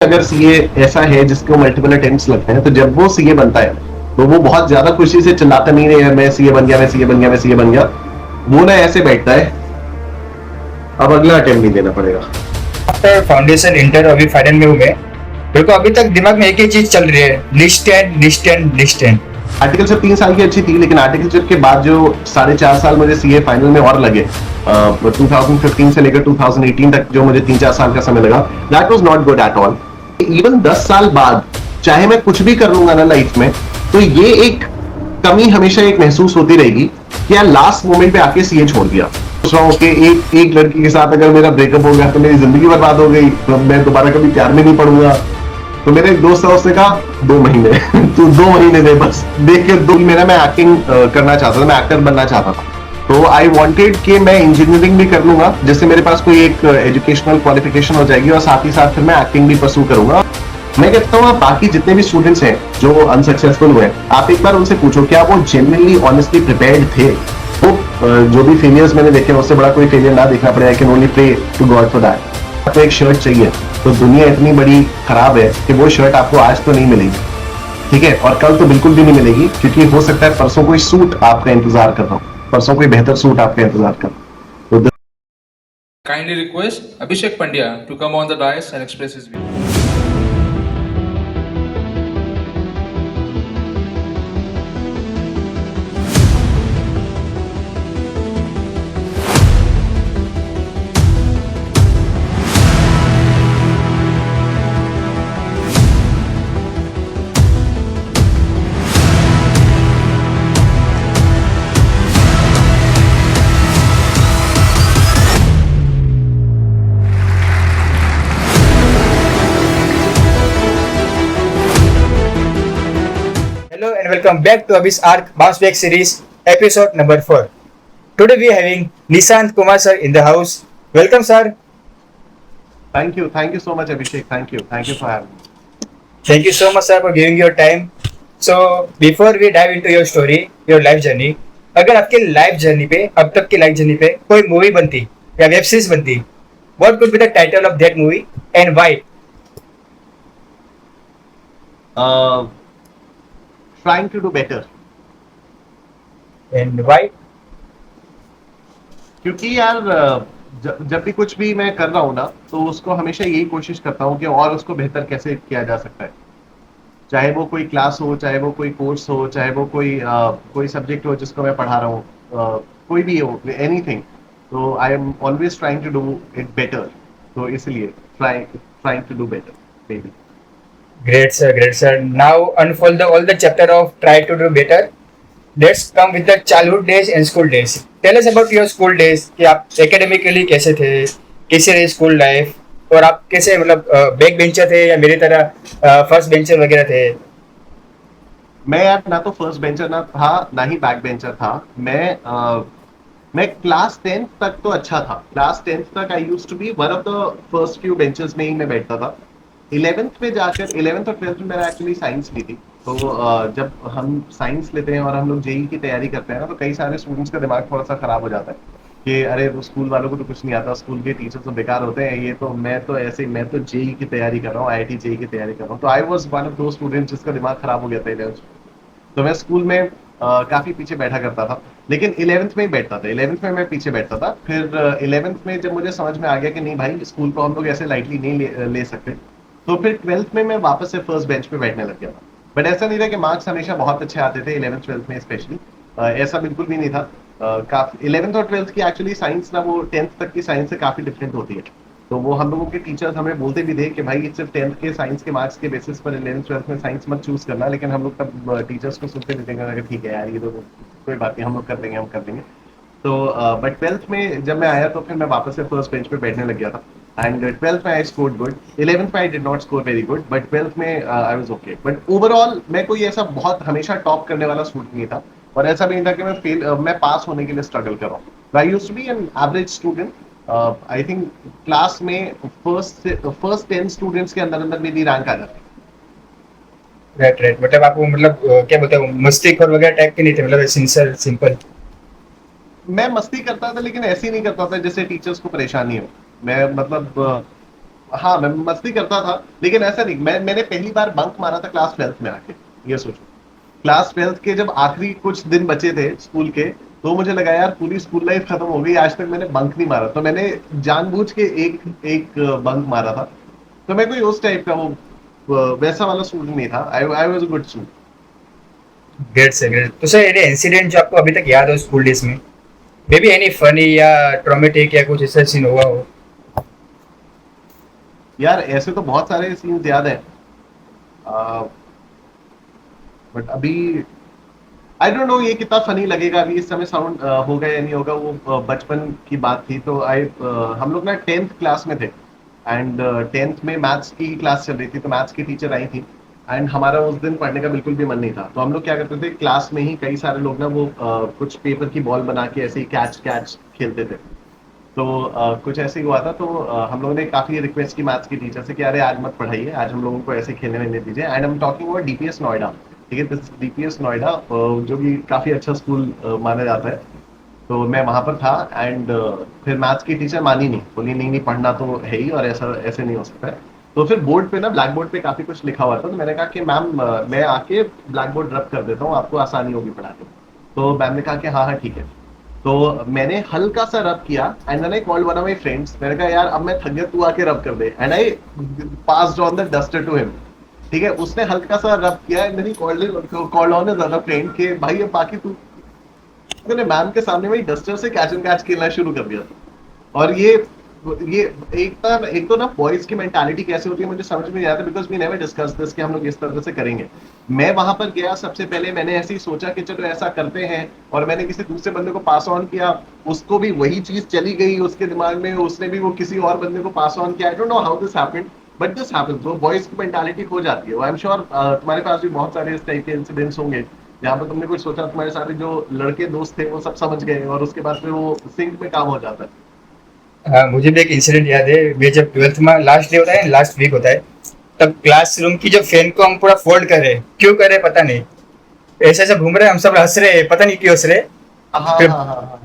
अगर सीए ऐसा है जिसको मल्टीपल अटेम्प्ट्स लगते हैं, तो जब वो सीए बनता है तो वो बहुत ज्यादा खुशी से चिल्लाता नहीं है मैं सीए बन गया, मैं सीए बन गया, मैं सीए बन गया। वो ना ऐसे बैठता है, अब अगला अटेम्प्ट नहीं देना पड़ेगा। आफ्टर फाउंडेशन इंटर अभी फाइनल में हूँ मैं। मेरे को अभी तक दिमाग में एक ही चीज चल रही है, list and list and. Articleship 3 साल की अच्छी थी, लेकिन आर्टिकलशिप के बाद जो 4.5 साल मुझे सीए फाइनल में और लगे, 2015 से लेकर 2018 तक जो मुझे 3-4 साल का समय लगा, that was not good at all. Even 10 साल बाद चाहे मैं कुछ भी कर लूंगा ना लाइफ में, तो ये एक कमी हमेशा एक महसूस होती रहेगी कि यार लास्ट मोमेंट पे आके सीए छोड़ दिया। सोच रहा हूँ कि एक लड़की के साथ अगर मेरा ब्रेकअप हो गया तो मेरी जिंदगी बर्बाद हो गई, तो मैं दोबारा कभी प्यार में नहीं पड़ूंगा। तो मेरे एक दोस्त है, उसने कहा 2 महीने तू 2 महीने दे बस, देख के दो। मेरा मैं एक्टिंग करना चाहता था, मैं एक्टर बनना चाहता था। तो आई वांटेड कि मैं इंजीनियरिंग भी कर लूंगा, जिससे मेरे पास कोई एक एजुकेशनल क्वालिफिकेशन हो जाएगी, और साथ ही साथ फिर मैं एक्टिंग भी परस्यू करूंगा। मैं कहता हूँ बाकी जितने भी स्टूडेंट्स हैं जो अनसक्सेसफुल हुए, आप एक बार उनसे पूछो क्या वो जेन्युइनली ऑनेस्टली प्रिपेयर्ड थे। तो जो भी फेलियर्स मैंने देखे, उससे बड़ा कोई फेलियर ना देखना पड़े। I can only pray to God for that. आपको एक शर्ट चाहिए, तो दुनिया इतनी बड़ी खराब है कि वो शर्ट आपको आज तो नहीं मिलेगी, ठीक है, और कल तो बिल्कुल भी नहीं मिलेगी, क्योंकि हो सकता है परसों कोई सूट आपका इंतजार कर रहा हो, परसों कोई बेहतर सूट आपका इंतजार कर रहा हो। तो Kindly request Abhishek Pandya to come on the dais and express his view. Hello and welcome back to Abyss Arc Bounce Back series, episode number 4. Today we are having Nishant Kumar sir in the house. Welcome sir. Thank you so much Abhishek, thank you for having me. Thank you so much sir for giving your time. So before we dive into your story, your life journey, अगर आपके life journey पे, अब तक की life journey पे कोई movie बनती या वेब सीरीज बनती, what could be the title of that movie and why? Trying to do better. And why? क्योंकि यार जब भी कुछ भी मैं कर रहा हूँ ना, तो उसको हमेशा यही कोशिश करता हूँ कि और उसको बेहतर कैसे किया जा सकता है। चाहे वो कोई क्लास हो, चाहे वो कोई कोर्स हो, चाहे वो कोई सब्जेक्ट हो जिसको मैं पढ़ा रहा हूँ, कोई भी हो, एनीथिंग। तो I am always trying to do it better. तो इसलिए trying to do better baby. Great sir, great sir. Now unfold all the chapter of try to do better. Let's come with the childhood days and school days. Tell us about your school days कि आप academically कैसे थे, कैसे रही school life, और आप कैसे मतलब बैक बेंचर थे या मेरी तरह फर्स्ट बेंचर वगैरह थे? मैं यार ना तो फर्स्ट बेंचर ना था, ना ही बैक बेंचर था। मैं क्लास 10th तक तो अच्छा था। क्लास 10th तक I used to be one of the first few benches में ही मैं बैठता था। 11th में जाकर, 11th और 12th में मैंने एक्चुअली साइंस ली थी। तो जब हम साइंस लेते हैं और हम लोग जेई की तैयारी करते हैं ना, तो कई सारे स्टूडेंट्स का दिमाग थोड़ा सा खराब हो जाता है कि अरे वो स्कूल वालों को तो कुछ नहीं आता, स्कूल के टीचर्स तो बेकार होते हैं, ये तो मैं तो जेई की तैयारी कर रहा हूँ, आईआईटी जेई की तैयारी कर रहा हूँ। तो आई वाज वन ऑफ दो स्टूडेंट्स जिसका दिमाग खराब हो गया था 11th। तो मैं स्कूल में काफी पीछे बैठा करता था, लेकिन 11th में ही बैठता था। 11th में मैं पीछे बैठता था। फिर 11th में जब मुझे समझ में आ गया कि नहीं भाई, स्कूल को हम लोग ऐसे लाइटली नहीं ले सकते, तो फिर 12th में मैं वापस से फर्स्ट बेंच पे बैठने लग गया था। बट ऐसा नहीं था कि मार्क्स हमेशा बहुत अच्छे आते थे 11th 12th में स्पेशली, ऐसा बिल्कुल भी नहीं था। काफी 11th और 12th की एक्चुअली साइंस ना, वो 10th तक की साइंस से काफी डिफरेंट होती है। तो वो हम लोगों के टीचर्स हमें बोलते भी थे कि भाई सिर्फ 10th के साइंस के मार्क्स के बेसिस पर 11th 12th में साइंस मत चूज करना। लेकिन हम लोग तब टीचर्स को सुनते भी थे, ठीक है यार, ये तो कोई बात नहीं, हम लोग कर देंगे। तो बट 12th में जब मैं आया तो फिर मैं वापस से फर्स्ट बेंच पे बैठने लग गया था। एंड 12th में आई स्कोर्ड गुड, 11th में I did not score very good, but 12th में I was okay. But overall मैं कोई ऐसा बहुत हमेशा टॉप करने वाला स्टूडेंट नहीं था, और ऐसा भी नहीं था कि मैं पास होने के लिए स्ट्रगल कर रहा हूँ। I used to be an average student. I think class में फर्स्ट 10 स्टूडेंट्स के अंदर अंदर मेरी रैंक आ जाती। राइट राइट, मतलब आपको मतलब क्या बोलते हैं, मस्तीखोर वगैरह टाइप के नहीं थे, मतलब सिंसियर सिंपल? मैं मस्ती करता था, लेकिन ऐसे ही नहीं करता था जैसे टीचर्स को परेशानी हो। मैं मतलब हाँ मैं मस्ती करता था, लेकिन ऐसा नहीं, मैंने पहली बार बंक मारा था क्लास 12th में आके, ये सोचो। क्लास 12th के जब आखिरी कुछ दिन बचे थे स्कूल के, तो मुझे लगा यार पूरी स्कूल लाइफ खत्म हो गई, आज तक मैंने बंक नहीं मारा, तो मैंने जानबूझ के एक एक बंक मारा था। तो मैं कोई उस टाइप का वो वैसा वाला स्टूडेंट नहीं था, I I was a good student. Great से ग्रेट। तो सर ये इंसिडेंट जो आपको अभी तक याद हो स्कूल डेज में, मे बी एनी फनी या ट्रॉमेटिक या कुछ ऐसा सीन हुआ हो? यार ऐसे तो बहुत सारे सीन्स याद हैं, बट अभी आई डोंट नो ये कितना फनी लगेगा अभी इस समय, साउंड होगा या नहीं होगा, वो बचपन की बात थी। तो हम लोग ना 10th क्लास में थे, एंड 10th में मैथ्स की क्लास चल रही थी, तो मैथ्स की टीचर आई थी, एंड हमारा उस दिन पढ़ने का बिल्कुल भी मन नहीं था। तो हम लोग क्या करते थे, क्लास में ही कई सारे लोग ना वो कुछ पेपर की बॉल बना के ऐसे ही कैच कैच खेलते थे। तो कुछ ऐसे ही हुआ था, तो हम लोगों ने काफी रिक्वेस्ट की मैथ्स की टीचर से कि अरे आज मत पढ़ाइए, आज हम लोगों को ऐसे खेलने वेलने दीजिए। And I am talking about DPS Noida. ठीक है, दिस डीपीएस नोएडा जो कि काफी अच्छा स्कूल माना जाता है। तो मैं वहां पर था, एंड फिर मैथ्स की टीचर मानी नहीं, बोली नहीं नहीं पढ़ना तो है ही, और ऐसा ऐसे नहीं हो सकता है। तो फिर बोर्ड पे ना, ब्लैक बोर्ड पे काफी कुछ लिखा हुआ था, तो मैंने कहा कि मैम मैं आके ब्लैक बोर्ड रब कर देता हूँ, आपको आसानी होगी पढ़ाने में। तो मैम ने कहा कि हाँ हाँ ठीक है। तो मैंने हल्का सा रब किया, and then I called one of my friends, मैंने कहा यार अब मैं थक गया, तू आके रब कर दे, and I passed on the duster to him. ठीक है, उसने हल्का सा रब किया, and then he called on his other friend के भाई अब बाकी तू, मैंने मैम के सामने वही डस्टर से कैच एंड कैच खेलना शुरू कर दिया था। और ये एक तो ना बॉयज की मेंटालिटी कैसे होती है मुझे समझ में नहीं आता, because we never discuss this कि हम लोग इस तरह से करेंगे। मैं वहां पर गया, सबसे पहले मैंने ऐसे ही सोचा कि चलो ऐसा करते हैं, और मैंने किसी दूसरे बंदे को पास ऑन किया, उसको भी वही चीज चली गई उसके दिमाग में, उसने भी वो किसी और बंदे को पास ऑन किया। आई don't know how this happened, but this happens. वो बॉयज की मेंटालिटी हो जाती है। आई एम श्योर तुम्हारे पास भी बहुत सारे इस टाइप के इंसिडेंट्स होंगे जहाँ पर तुमने कुछ सोचा, तुम्हारे सारे जो लड़के दोस्त थे वो सब समझ गए, और उसके बाद फिर वो सिंक में काम हो जाता है। हाँ, मुझे भी एक इंसिडेंट याद है। मैं जब 12th में लास्ट डे होता है, लास्ट वीक होता है, तब क्लासरूम की जो फैन को हम पूरा फोल्ड कर रहे हैं, क्यों कर रहे हैं पता नहीं, ऐसे ऐसे घूम रहे हैं, हम सब हंस रहे हैं, पता नहीं क्यों हंस रहे हैं। हाँ फिर हाँ हाँ हाँ।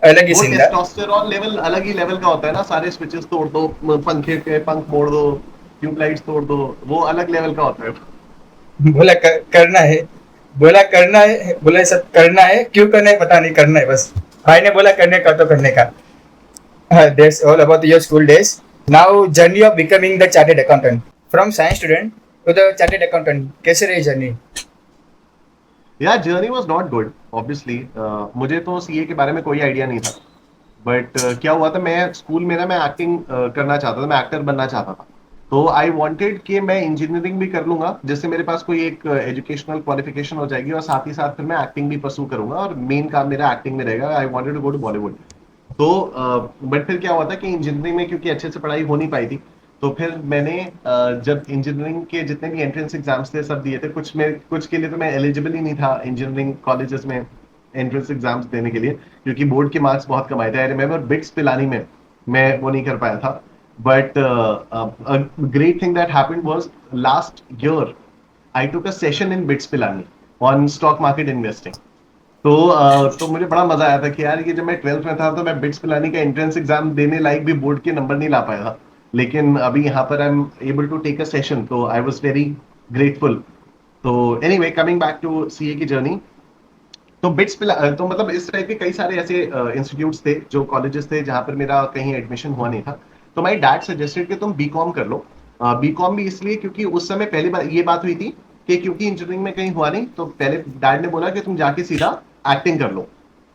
अलग ही वो सीन था। टेस्टोस्टेरोन लेवल अलग ही लेवल का होता है ना, सारे स्विचेस तोड़ दो, पंखे के पंख मोड़ दो, ट्यूबलाइट्स तोड़ दो, वो अलग लेवल का होता है। बोला करना है, बोला करना है, बोला सब करना है, क्यों करना है पता नहीं, करना है बस। भाई ने बोला करने का तो करने का। That's all about your school days. Now, journey of becoming the chartered accountant. From science student to the chartered accountant. कैसे रही जर्नी? यार journey was not good obviously. मुझे तो सीए के बारे में कोई आइडिया नहीं था, बट क्या हुआ था, मैं स्कूल में ना मैं एक्टिंग करना चाहता था, मैं एक्टर बनना चाहता था। तो आई वांटेड कि मैं इंजीनियरिंग भी कर लूंगा, जिससे मेरे पास कोई एक एजुकेशनल क्वालिफिकेशन हो जाएगी, और साथ ही साथ फिर मैं एक्टिंग भी परसू करूंगा, और मेन काम मेरा एक्टिंग में रहेगा। I wanted to go to Bollywood. तो बट फिर क्या हुआ था कि इंजीनियरिंग में क्योंकि अच्छे से पढ़ाई हो नहीं पाई थी, तो फिर मैंने जब इंजीनियरिंग के जितने भी एंट्रेंस एग्जाम्स थे सब दिए थे, कुछ के लिए तो मैं एलिजिबल ही नहीं था इंजीनियरिंग कॉलेजेस में एंट्रेंस एग्जाम्स देने के लिए, क्योंकि बोर्ड के मार्क्स बहुत कम आए थे। आई रिमेम्बर बिट्स पिलानी में मैं वो नहीं कर पाया था। But great thing that happened was last year I took a session in bits Pilani on stock market investing. तो मुझे बड़ा मजा आया था कि यार ये जब मैं 12th में था तो मैं बिट्स पिलानी का एंट्रेंस एग्जाम देने लायक भी बोर्ड के नंबर नहीं ला पाया था, लेकिन अभी यहाँ पर I am able to take a session, तो आई वाज वेरी ग्रेटफुल। तो anyway, coming back to CA की जर्नी। तो बिट्स पिला तो मतलब इस टाइप के कई सारे ऐसे इंस्टीट्यूट्स थे, जो कॉलेजेस थे जहां पर मेरा कहीं एडमिशन हुआ नहीं था। तो माय डैड सजेस्टेड कि तुम बीकॉम कर लो। बीकॉम भी इसलिए क्योंकि उस समय पहली बार ये बात हुई थी कि क्योंकि इंजीनियरिंग में कहीं हुआ नहीं, तो पहले डैड ने बोला कि तुम जाके सीधा एक्टिंग कर लो।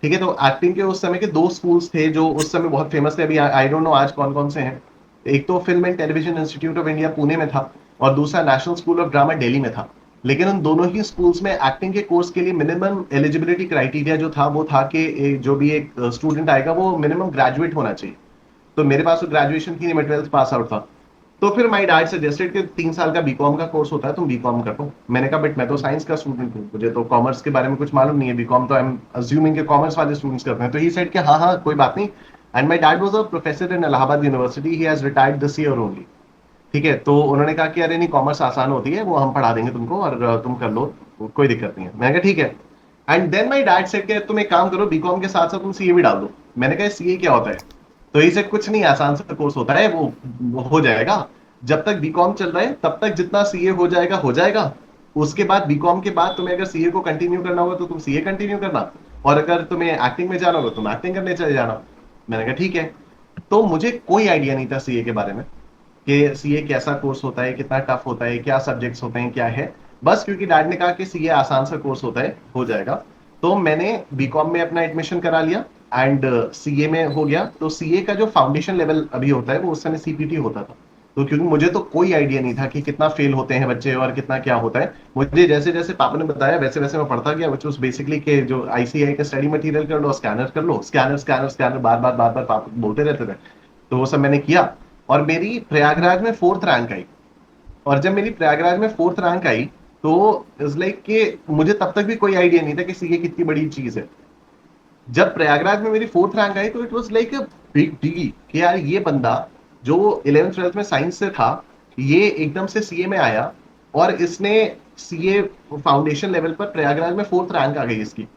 ठीक है, तो एक्टिंग के उस समय के दो स्कूल्स थे जो उस समय बहुत फेमस थे, अभी आई डोंट नो आज कौन कौन से हैं। एक तो film and television institute of India Pune में था, और दूसरा national school of drama Delhi में था। लेकिन उन दोनों ही स्कूल्स में एक्टिंग के कोर्स के लिए मिनिमम एलिजिबिलिटी क्राइटेरिया जो था वो था कि जो भी एक स्टूडेंट आएगा वो मिनिमम ग्रेजुएट होना चाहिए। तो मेरे पास तो ग्रेजुएशन थी नहीं, मैं 12th पास आउट था। तो फिर माई डैड सजेस्टेड कि 3 साल का बीकॉम का कोर्स होता है, तुम बीकॉम कर लो। मैंने कहा बट मैं तो साइंस का स्टूडेंट हूँ, मुझे तो कॉमर्स के बारे में कुछ मालूम नहीं है, बीकॉम तो आई एम अज्यूमिंग के कॉमर्स वाले स्टूडेंट्स करते हैं। तो ही सेड कि हाँ हाँ कोई बात नहीं। And my dad was a professor in Allahabad university, he has retired this year only. ठीक है, तो उन्होंने कहा कि अरे नहीं कॉमर्स आसान होती है, वो हम पढ़ा देंगे तुमको, और तुम कर लो, कोई दिक्कत नहीं है। मैंने कहा ठीक है। And then my dad said कि तुम एक काम करो, बीकॉम के साथ साथ तुम सीए भी डाल दो। मैंने कहा सीए क्या होता है? तो इसे कुछ नहीं, आसान सा कोर्स होता है, वो हो जाएगा। जब तक बीकॉम चल रहा है तब तक जितना सीए हो जाएगा हो जाएगा। उसके बाद बीकॉम के बाद तुम्हें अगर सीए को कंटिन्यू करना होगा तो तुम सीए कंटिन्यू करना, और अगर तुम्हें एक्टिंग में जाना होगा तो तुम एक्टिंग करने चले जाना। मैंने कहा ठीक है। तो मुझे कोई आइडिया नहीं था सीए के बारे में कि सीए कैसा कोर्स होता है, कितना टफ होता है, क्या सब्जेक्ट्स होते हैं, क्या है। बस क्योंकि डैड ने कहा कि सीए आसान सा कोर्स होता है, हो जाएगा, तो मैंने बीकॉम में अपना एडमिशन करा लिया एंड सीए में हो गया। तो सीए का जो फाउंडेशन लेवल अभी होता है वो उस समय सीपीटी होता था। तो क्योंकि मुझे तो कोई आइडिया नहीं था कि कितना फेल होते हैं बच्चे और कितना क्या होता है, मुझे जैसे जैसे पापा ने बताया वैसे वैसे मैं पढ़ता गया, विच वाज बेसिकली के जो आईसीआई का स्टडी मटेरियल कर लो, स्कैनर कर लो, स्कैनर स्कैनर स्कैनर, बार बार पापा बोलते रहते थे। तो वो सब मैंने किया और मेरी प्रयागराज में 4th रैंक आई। और जब मेरी प्रयागराज में 4th रैंक आई तो इट्स लाइक कि मुझे तब तक भी कोई आइडिया नहीं था कि सीए कितनी बड़ी चीज है। जब प्रयागराज में मेरी 4th रैंक आई तो it was like a big deal कि यार ये बंदा जो 11th 12th में साइंस से था, ये एकदम से सीए में आया और इसने सीए फाउंडेशन लेवल पर प्रयागराज में 4th रैंक आ गई इसकी।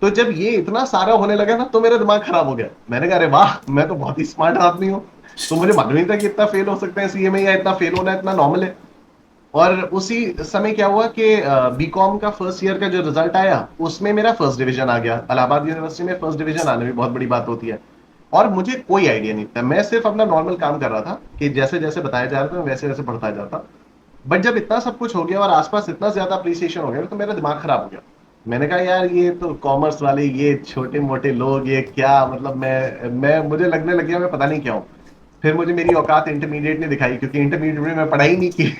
तो जब ये इतना सारा होने लगा ना तो मेरा दिमाग खराब हो गया। मैंने कहा अरे वाह, मैं तो बहुत ही स्मार्ट आदमी हूँ। तो मुझे मालूम नहीं था कि इतना फेल हो सकते हैं सीए में, या इतना फेल होना इतना नॉर्मल है। और उसी समय क्या हुआ कि बीकॉम का फर्स्ट ईयर का जो रिजल्ट आया उसमें मेरा फर्स्ट डिवीजन आ गया। इलाहाबाद यूनिवर्सिटी में फर्स्ट डिवीजन आना भी बहुत बड़ी बात होती है। और मुझे कोई आइडिया नहीं था, मैं सिर्फ अपना नॉर्मल काम कर रहा था कि जैसे जैसे बताया जा रहा था वैसे वैसे पढ़ता जाता। बट जब इतना सब कुछ हो गया और आसपास इतना ज्यादा अप्रिसिएशन हो गया तो मेरा दिमाग खराब हो गया। मैंने कहा यार ये तो कॉमर्स वाले, ये छोटे मोटे लोग, ये क्या मतलब, मैं मुझे लगने लग गया मैं पता नहीं क्या हूँ। फिर मुझे मेरी औकात इंटरमीडिएट ने दिखाई, क्योंकि इंटरमीडिएट में मैं पढ़ाई नहीं की।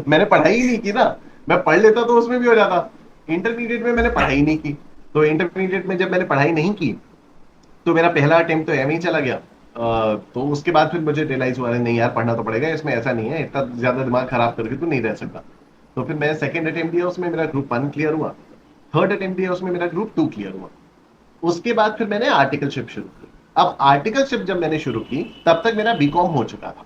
मैंने पढ़ाई ही नहीं की ना। मैं पढ़ लेता तो उसमें भी हो जाता। इंटरमीडिएट में मैंने पढ़ाई नहीं की। तो इंटरमीडिएट में जब मैंने पढ़ाई नहीं की तो मेरा पहला अटेम्प्ट तो एम ही चला गया। तो उसके बाद फिर मुझे रियलाइज हुआ नहीं यार, पढ़ना तो पड़ेगा, इसमें ऐसा नहीं है, इतना ज्यादा दिमाग खराब करके तो नहीं रह सकता। तो फिर मैं सेकंड अटेम्प्ट दिया, उसमें मेरा ग्रुप 1 क्लियर हुआ। थर्ड अटेम्प्ट दिया, उसमें मेरा ग्रुप 2 क्लियर हुआ। उसके बाद फिर मैंने आर्टिकलशिप शुरू की। अब आर्टिकलशिप जब मैंने शुरू की तब तक मेरा बीकॉम हो चुका था।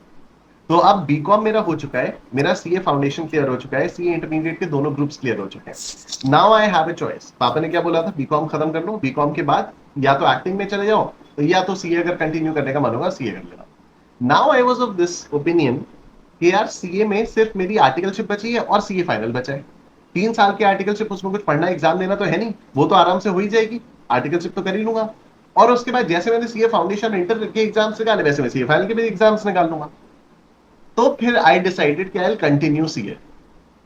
तो अब बीकॉम मेरा हो चुका है, मेरा सीए फाउंडेशन क्लियर हो चुका है, सीए इंटरमीडिएट के दोनों ग्रुप्स क्लियर हो चुके हैं। Now I have a choice. पापा ने क्या बोला था, बीकॉम खत्म कर लो, बीकॉम के बाद या तो एक्टिंग में चले जाओ, तो या तो सीए अगर कंटिन्यू करने का मन होगा सीए कर लेना। Now I was of this opinion कि यार सीए में सिर्फ मेरी आर्टिकलशिप बची है और सीए फाइनल बचा है। 3 साल की आर्टिकलशिप, उसमें कुछ पढ़ना एग्जाम देना तो है नहीं, वो तो आराम से हो ही जाएगी। आर्टिकलशिप तो कर ही लूंगा। और उसके बाद जैसे मैंने सीए फाउंडेशन इंटर के एग्जाम्स निकाले वैसे मैं सीए फाइनल के भी एग्जाम्स निकाल लूंगा। तो फिर आई डिसाइडेड कि आई कंटिन्यू सीए।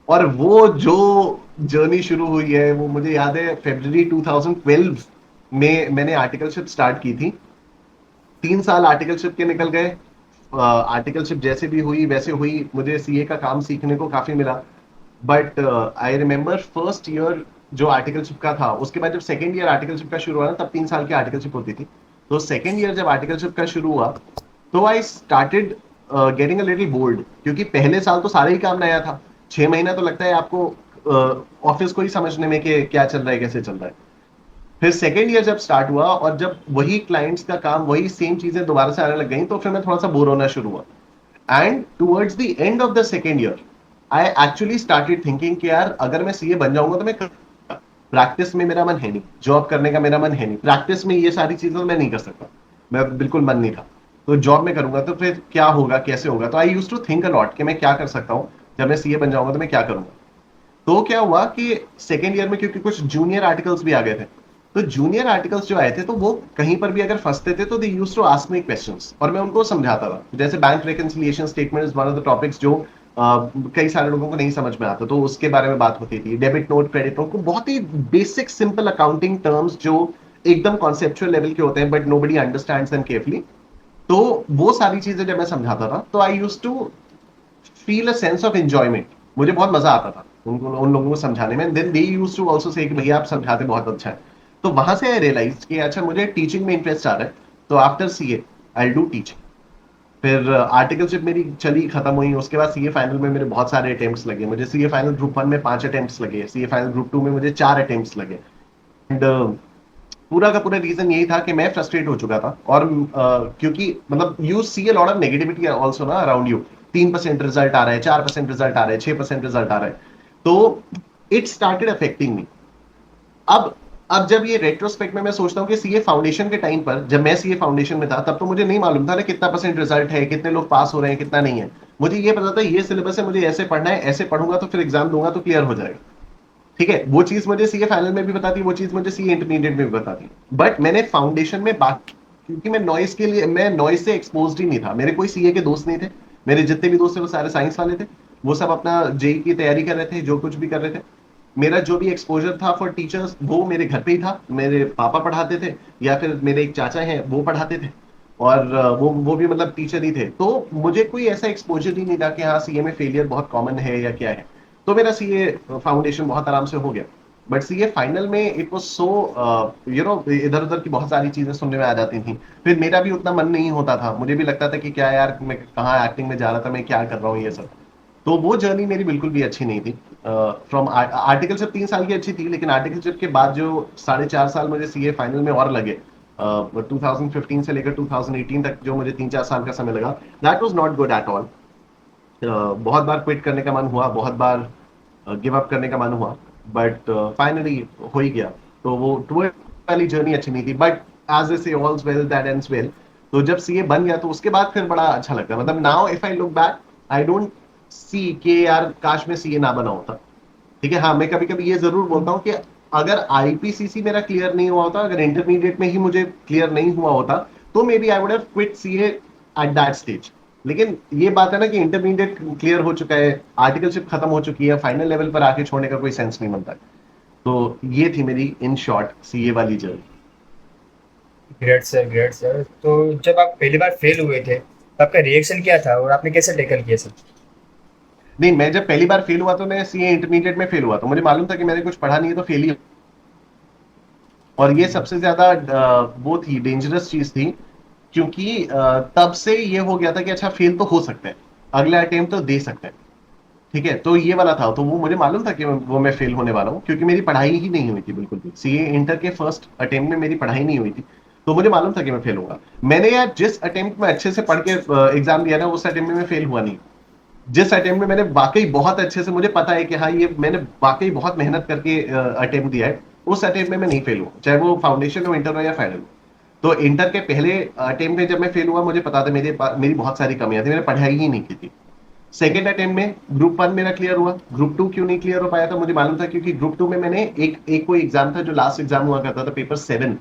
और वो जो जर्नी शुरू हुई है वो मुझे याद है, फरवरी 2012 में मैंने आर्टिकलशिप स्टार्ट की थी। 3 साल आर्टिकलशिप के निकल गए। आर्टिकलशिप जैसे भी हुई वैसे हुई, मुझे सीए का काम सीखने को काफी मिला। But I remember first year जो आर्टिकलशिप का था, उसके बाद जब सेकेंड ईयर आर्टिकलशिप का शुरू हुआ ना, तब 3 साल की आर्टिकलशिप होती थी। तो सेकेंड ईयर जब आर्टिकलशिप का शुरू हुआ तो I started getting a little bold, क्योंकि पहले साल तो सारे ही काम नया था। 6 महीना तो लगता है आपको ऑफिस को ही समझने में कि क्या चल रहा है कैसे चल रहा है। फिर सेकेंड ईयर जब स्टार्ट हुआ और जब वही क्लाइंट्स का काम, वही सेम चीजें दोबारा से आने लग गई, तो फिर मैं थोड़ा सा बोर होना शुरू हुआ। And towards the end of the second year I actually started thinking कि यार अगर मैं सीए बन जाऊंगा तो मैं प्रैक्टिस में मेरा मन है नहीं, जॉब करने का मेरा मन है नहीं, प्रैक्टिस में ये सारी चीजें तो मैं नहीं कर सकता, मैं बिल्कुल मन नहीं था। तो जॉब में करूंगा तो फिर क्या होगा कैसे होगा। तो I use to think allot कि मैं क्या कर सकता हूँ, जब मैं सीए बन जाऊंगा तो मैं क्या करूंगा। तो क्या हुआ कि सेकेंड ईयर में क्योंकि कुछ जूनियर आर्टिकल्स भी आ गए थे, तो जूनियर आर्टिकल्स जो आए थे तो वो कहीं पर भी अगर फंसते थे तो they used to ask me questions और मैं उनको समझाता था। जैसे bank reconciliation statement is one of the topics जो कई सारे लोगों को नहीं समझ में आता, तो उसके बारे में बात होती थी। डेबिट नोट, क्रेडिट नोट को बहुत ही बेसिक सिंपल अकाउंटिंग टर्म्स जो एकदम कॉन्सेप्चुअल लेवल के होते हैं but nobody understands them carefully. तो वो सारी चीजें जब मैं समझाता था तो I used to feel a sense of enjoyment. मुझे बहुत मजा आता था उनको, उन लोगों को समझाने में। Then they used to also say कि भैया आप समझाते बहुत अच्छा है। तो वहां से आई रियलाइज कि अच्छा मुझे टीचिंग में इंटरेस्ट आ रहा है, तो after CA I do teaching. फिर आर्टिकलशिप मेरी चली खत्म हुई, उसके बाद सीए फाइनल में मेरे बहुत सारे अटेम्प्ट्स लगे। मुझे सीए फाइनल ग्रुप 1 में 5 अटेम्प्ट्स लगे, सीए फाइनल ग्रुप 2 में मुझे 4 अटेम्प्ट्स लगे। एंड पूरा का पूरा रीजन यही था कि मैं फ्रस्ट्रेट हो चुका था। और क्योंकि मतलब you see a lot of negativity also ना अराउंड यू। 3% रिजल्ट आ रहा है, 4% रिजल्ट आ रहा है, 6% रिजल्ट आ रहा है। तो इट स्टार्टेड अफेक्टिंग मी। अब अब जब ये रेट्रोस्पेक्ट में मैं सोचता हूँ कि सीए फाउंडेशन के टाइम पर, जब मैं सीए फाउंडेशन में था, तब तो मुझे नहीं मालूम था ना कितना परसेंट रिजल्ट है, कितने लोग पास हो रहे हैं, कितना नहीं है। मुझे ये पता था ये सिलेबस है, मुझे ऐसे पढ़ना है, ऐसे पढ़ूंगा तो फिर एग्जाम दूंगा तो क्लियर हो जाएगा। ठीक है, वो चीज मुझे सीए फाइनल में भी बताती, वो चीज मुझे सीए इंटरमीडिएट में भी बताती। बट मैंने फाउंडेशन में बात, क्योंकि मैं नॉइस से एक्सपोज ही नहीं था, मेरे कोई सीए के दोस्त नहीं थे। मेरे जितने भी दोस्त थे वो सारे साइंस वाले थे, वो सब अपना जेई की तैयारी कर रहे थे, जो कुछ भी कर रहे थे। मेरा जो भी एक्सपोजर था फॉर टीचर्स वो मेरे घर पे ही था, मेरे पापा पढ़ाते थे या फिर मेरे एक चाचा हैं वो पढ़ाते थे, और वो भी मतलब टीचर ही थे। तो मुझे कोई ऐसा एक्सपोजर ही नहीं था कि हाँ सीए में फेलियर बहुत कॉमन है या क्या है। तो मेरा सीए फाउंडेशन बहुत आराम से हो गया। बट सीए फाइनल में इट वाज सो इधर उधर की बहुत सारी चीजें सुनने में आ जाती थी। फिर मेरा भी उतना मन नहीं होता था, मुझे भी लगता था कि क्या यार मैं कहाँ एक्टिंग में जा रहा था, मैं क्या कर रहा हूँ ये सब। तो वो जर्नी मेरी बिल्कुल भी अच्छी नहीं थी। फ्रॉम आर्टिकलशिप 3 साल की अच्छी थी, लेकिन आर्टिकलशिप के बाद जो 4.5 साल मुझे सीए फाइनल में और लगे, 2015 से लेकर 2018 तक जो मुझे 3-4 साल का समय लगा, that was not good at all. बहुत बार क्विट करने का मन हुआ, बहुत बार गिव अप करने का मन हुआ, बट फाइनली हो ही गया। तो वो टूर वाली जर्नी अच्छी नहीं थी, बट एज ए से ऑल्स वेल दैट एंड्स वेल। तो जब सीए बन गया तो उसके बाद फिर बड़ा अच्छा लगता है। मतलब now if I look back, I don't see कि यार काश मैं सीए ना बना होता। ठीक है, हाँ मैं कभी कभी ये जरूर बोलता हूँ कि अगर आईपीसीसी मेरा क्लियर नहीं हुआ होता, अगर इंटरमीडिएट में ही मुझे क्लियर नहीं हुआ होता, तो maybe I would have quit CA at that stage. लेकिन ये बात है ना कि इंटरमीडिएट क्लियर हो चुका है, आर्टिकलशिप खत्म हो चुकी है, फाइनल लेवल पर आके छोड़ने का कोई सेंस नहीं बनता। तो ये थी मेरी इन शॉर्ट सीए वाली journey. Great sir, great sir. तो जब आप पहली बार फेल हुए थे तो आपका रिएक्शन क्या था और आपने कैसे टैकल किया सर? नहीं, मैं जब पहली बार फेल हुआ तो मैं सीए इंटरमीडिएट में फेल हुआ, तो मुझे मालूम था कि मैंने कुछ पढ़ा नहीं है तो फेल ही। और ये सबसे ज्यादा वो थी डेंजरस चीज थी, क्योंकि तब से ये हो गया था कि अच्छा फेल तो हो सकता है, अगला अटेम्प्ट तो दे सकते हैं। ठीक है, तो ये वाला था, तो वो मुझे मालूम था कि वो मैं फेल होने वाला हूँ, क्योंकि मेरी पढ़ाई ही नहीं हुई थी बिल्कुल भी। सीए इंटर के फर्स्ट अटेम्प्ट में मेरी पढ़ाई नहीं हुई थी, तो मुझे मालूम था कि मैं फेल होगा। मैंने यार जिस अटेम्प्ट में अच्छे से पढ़ के एग्जाम दिया ना, उस अटेम्प्ट में मैं फेल हुआ नहीं। जिस अटेम्प्ट में मैंने वाकई बहुत अच्छे से, मुझे पता है कि हाँ ये मैंने वाकई बहुत मेहनत करके अटेम्प्ट दिया है, उस अटेम्प्ट में मैं नहीं फेल हुआ, चाहे वो फाउंडेशन हो, इंटर हो या फाइनल। तो इंटर के पहले अटेम्प्ट में जब मैं फेल हुआ, मुझे पता था मेरी बहुत सारी कमियां थी, मैंने पढ़ाई ही नहीं की थी। सेकेंड अटेम्प्ट में ग्रुप 1 मेरा क्लियर हुआ, ग्रुप 2 क्यों नहीं क्लियर हो पाया था मुझे मालूम था, क्योंकि ग्रुप 2 में मैंने एक कोई एग्जाम था जो लास्ट एग्जाम हुआ करता था, पेपर 7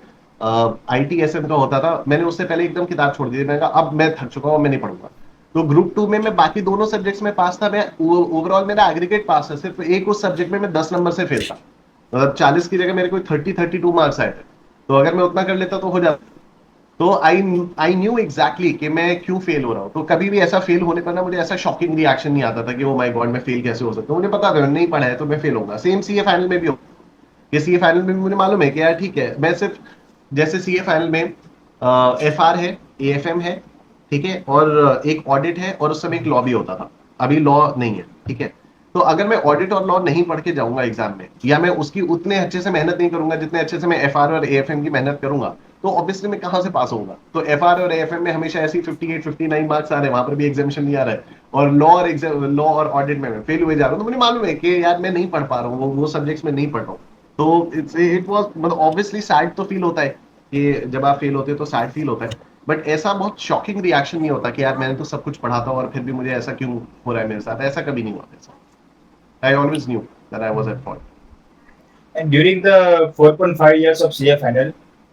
ITSM का होता था। मैंने उससे पहले एकदम किताब छोड़ दी थी, मैंने कहा अब मैं थक चुका हूँ, मैं नहीं पढ़ूंगा। तो ग्रुप 2 में मैं बाकी दोनों सब्जेक्ट्स में पास था, मैं ओवरऑल मेरा एग्रीगेट पास है, सिर्फ एक उस सब्जेक्ट में मैं 10 नंबर से फेल था। मतलब 40 की जगह मेरे को 32 मार्क्स आए थे। तो अगर मैं उतना कर लेता तो हो जाता। तो आई न्यू एग्जैक्टली कि मैं क्यों फेल हो रहा हूँ। तो कभी भी ऐसा फेल होने पर ना मुझे ऐसा शॉकिंग रिएक्शन नहीं आता था कि ओ माय गॉड मैं फेल कैसे हो सकता हूँ। मुझे पता था नहीं पढ़ा है तो मैं फेल होगा। सेम सीए फाइनल में भी हो, ये सीए फाइनल में भी मुझे मालूम है कि यार ठीक है, मैं सिर्फ जैसे सीए फाइनल में FR है, AFM है, ठीक है, और एक ऑडिट है, और उस समय एक लॉ भी होता था। अभी लॉ नहीं है, ठीक है। तो अगर मैं ऑडिट और लॉ नहीं पढ़ के जाऊंगा एग्जाम में, या मैं उसकी उतने अच्छे से मेहनत नहीं करूंगा जितने अच्छे से मैं FR और AFM की मेहनत करूंगा, तो ऑब्वियसली मैं कहां से पास होऊंगा। तो FR और AFM में हमेशा ऐसी 58-59 मार्क्स आ रहे हैं, वहां पर भी एग्जामिशन नहीं आ रहा है, और लॉ और ऑडिट में मैं फेल हुए जा रहा हूँ। तो मुझे मालूम है कि यार मैं नहीं पढ़ पा रहा हूँ, वो सब्जेक्ट्स में नहीं पढ़ रहा हूँ। तो इट वाज मतलब ऑब्वियसली सैड तो फील होता है कि जब आप फेल होते हो तो सैड फील होता है। बट ऐसा बहुत शॉकिंग रिएक्शन नहीं होता कि यार मैंने तो सब कुछ पढ़ा था और फिर भी मुझे ऐसा क्यों हो रहा है मेरे साथ, ऐसा कभी नहीं हुआ मेरे साथ। I always knew that I was at fault. And during the 4.5 years of CA final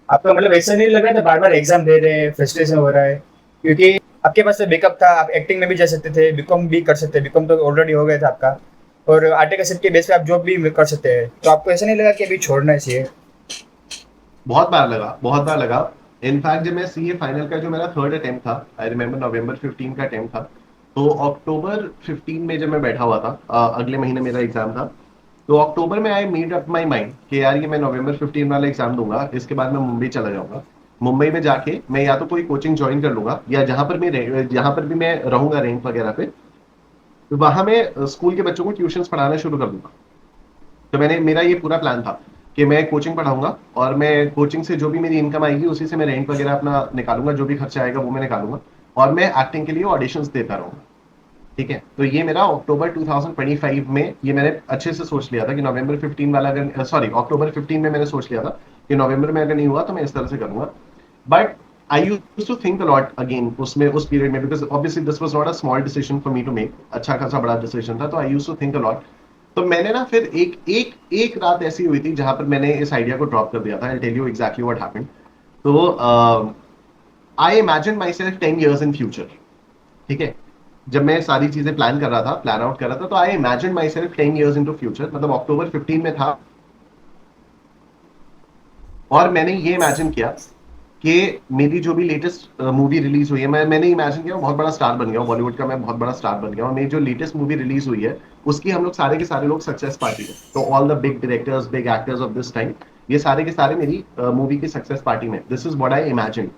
आपका मतलब ऐसा नहीं लग रहा था बार बार एग्जाम दे रहे हैं, फ्रस्ट्रेशन हो रहा है? क्योंकि आपके पास तो बैकअप था, आप एक्टिंग में भी जा सकते थे, बीकॉम भी कर सकते, बीकॉम तो ऑलरेडी हो गया था आपका, और आर्टिकल के बेस पे आप जॉब भी कर सकते हैं। तो आपको ऐसा नहीं लगा कि अभी छोड़ना चाहिए? बहुत बार लगा, बहुत बार लगा। इनफैक्ट जब मैं सीए फाइनल का जो मेरा थर्ड अटेम्प्ट था, आई रिमेम्बर नवंबर 15 का अटेम्प्ट था, तो अक्टूबर 15 में जब मैं बैठा हुआ था, अगले महीने मेरा एग्जाम था, तो अक्टूबर में I made up my mind कि यार ये मैं नवंबर 15 वाला एग्जाम दूंगा, इसके बाद मैं मुंबई चला जाऊंगा। मुंबई में जाके मैं या तो कोई कोचिंग ज्वाइन कर लूंगा, या जहां पर भी मैं रहूंगा रेंट वगैरह पे, तो वहां मैं स्कूल के बच्चों को ट्यूशंस पढ़ाना शुरू कर दूंगा। तो मेरा ये पूरा प्लान था कि मैं कोचिंग पढ़ाऊंगा, और मैं कोचिंग से जो भी मेरी इनकम आएगी उसी से मैं रेंट वगैरह अपना निकालूंगा, जो भी खर्चा आएगा वो मैं निकालूंगा, और मैं एक्टिंग के लिए ऑडिशंस देता रहूंगा। ठीक है, तो ये मेरा अक्टूबर 2025 में ये मैंने अच्छे से सोच लिया था कि नवंबर 15 वाला अगर सॉरी अक्टूबर 15 में मैंने सोच लिया था कि नवंबर में अगर नहीं हुआ तो मैं इस तरह से करूंगा. But I use to think a lot again उसमें उस पीरियड में because obviously this was not a small decision for me to make. अच्छा खासा बड़ा डिसीजन था, तो I use to think a lot. तो मैंने ना फिर एक एक एक रात ऐसी हुई थी जहां पर मैंने इस आइडिया को ड्रॉप कर दिया था. I tell you exactly what happened. तो I imagine myself 10 years in future. ठीक है, जब मैं सारी चीजें प्लान कर रहा था, प्लान आउट कर रहा था, तो I imagine myself 10 years into future. मतलब अक्टूबर 15 में था और मैंने ये इमेजिन किया कि मेरी जो भी लेटेस्ट मूवी रिलीज हुई है, मैंने इमेजिन किया बहुत बड़ा स्टार बन गया हूँ, बॉलीवुड का मैं बहुत बड़ा स्टार बन गया हूँ. मेरी जो लेटेस्ट मूवी रिलीज हुई है उसकी हम लोग सारे के सारे लोग सक्सेस पार्टी है. तो all the big directors, big actors of this time, ये सारे के सारे मेरी मूवी की सक्सेस पार्टी में. This is what I imagine.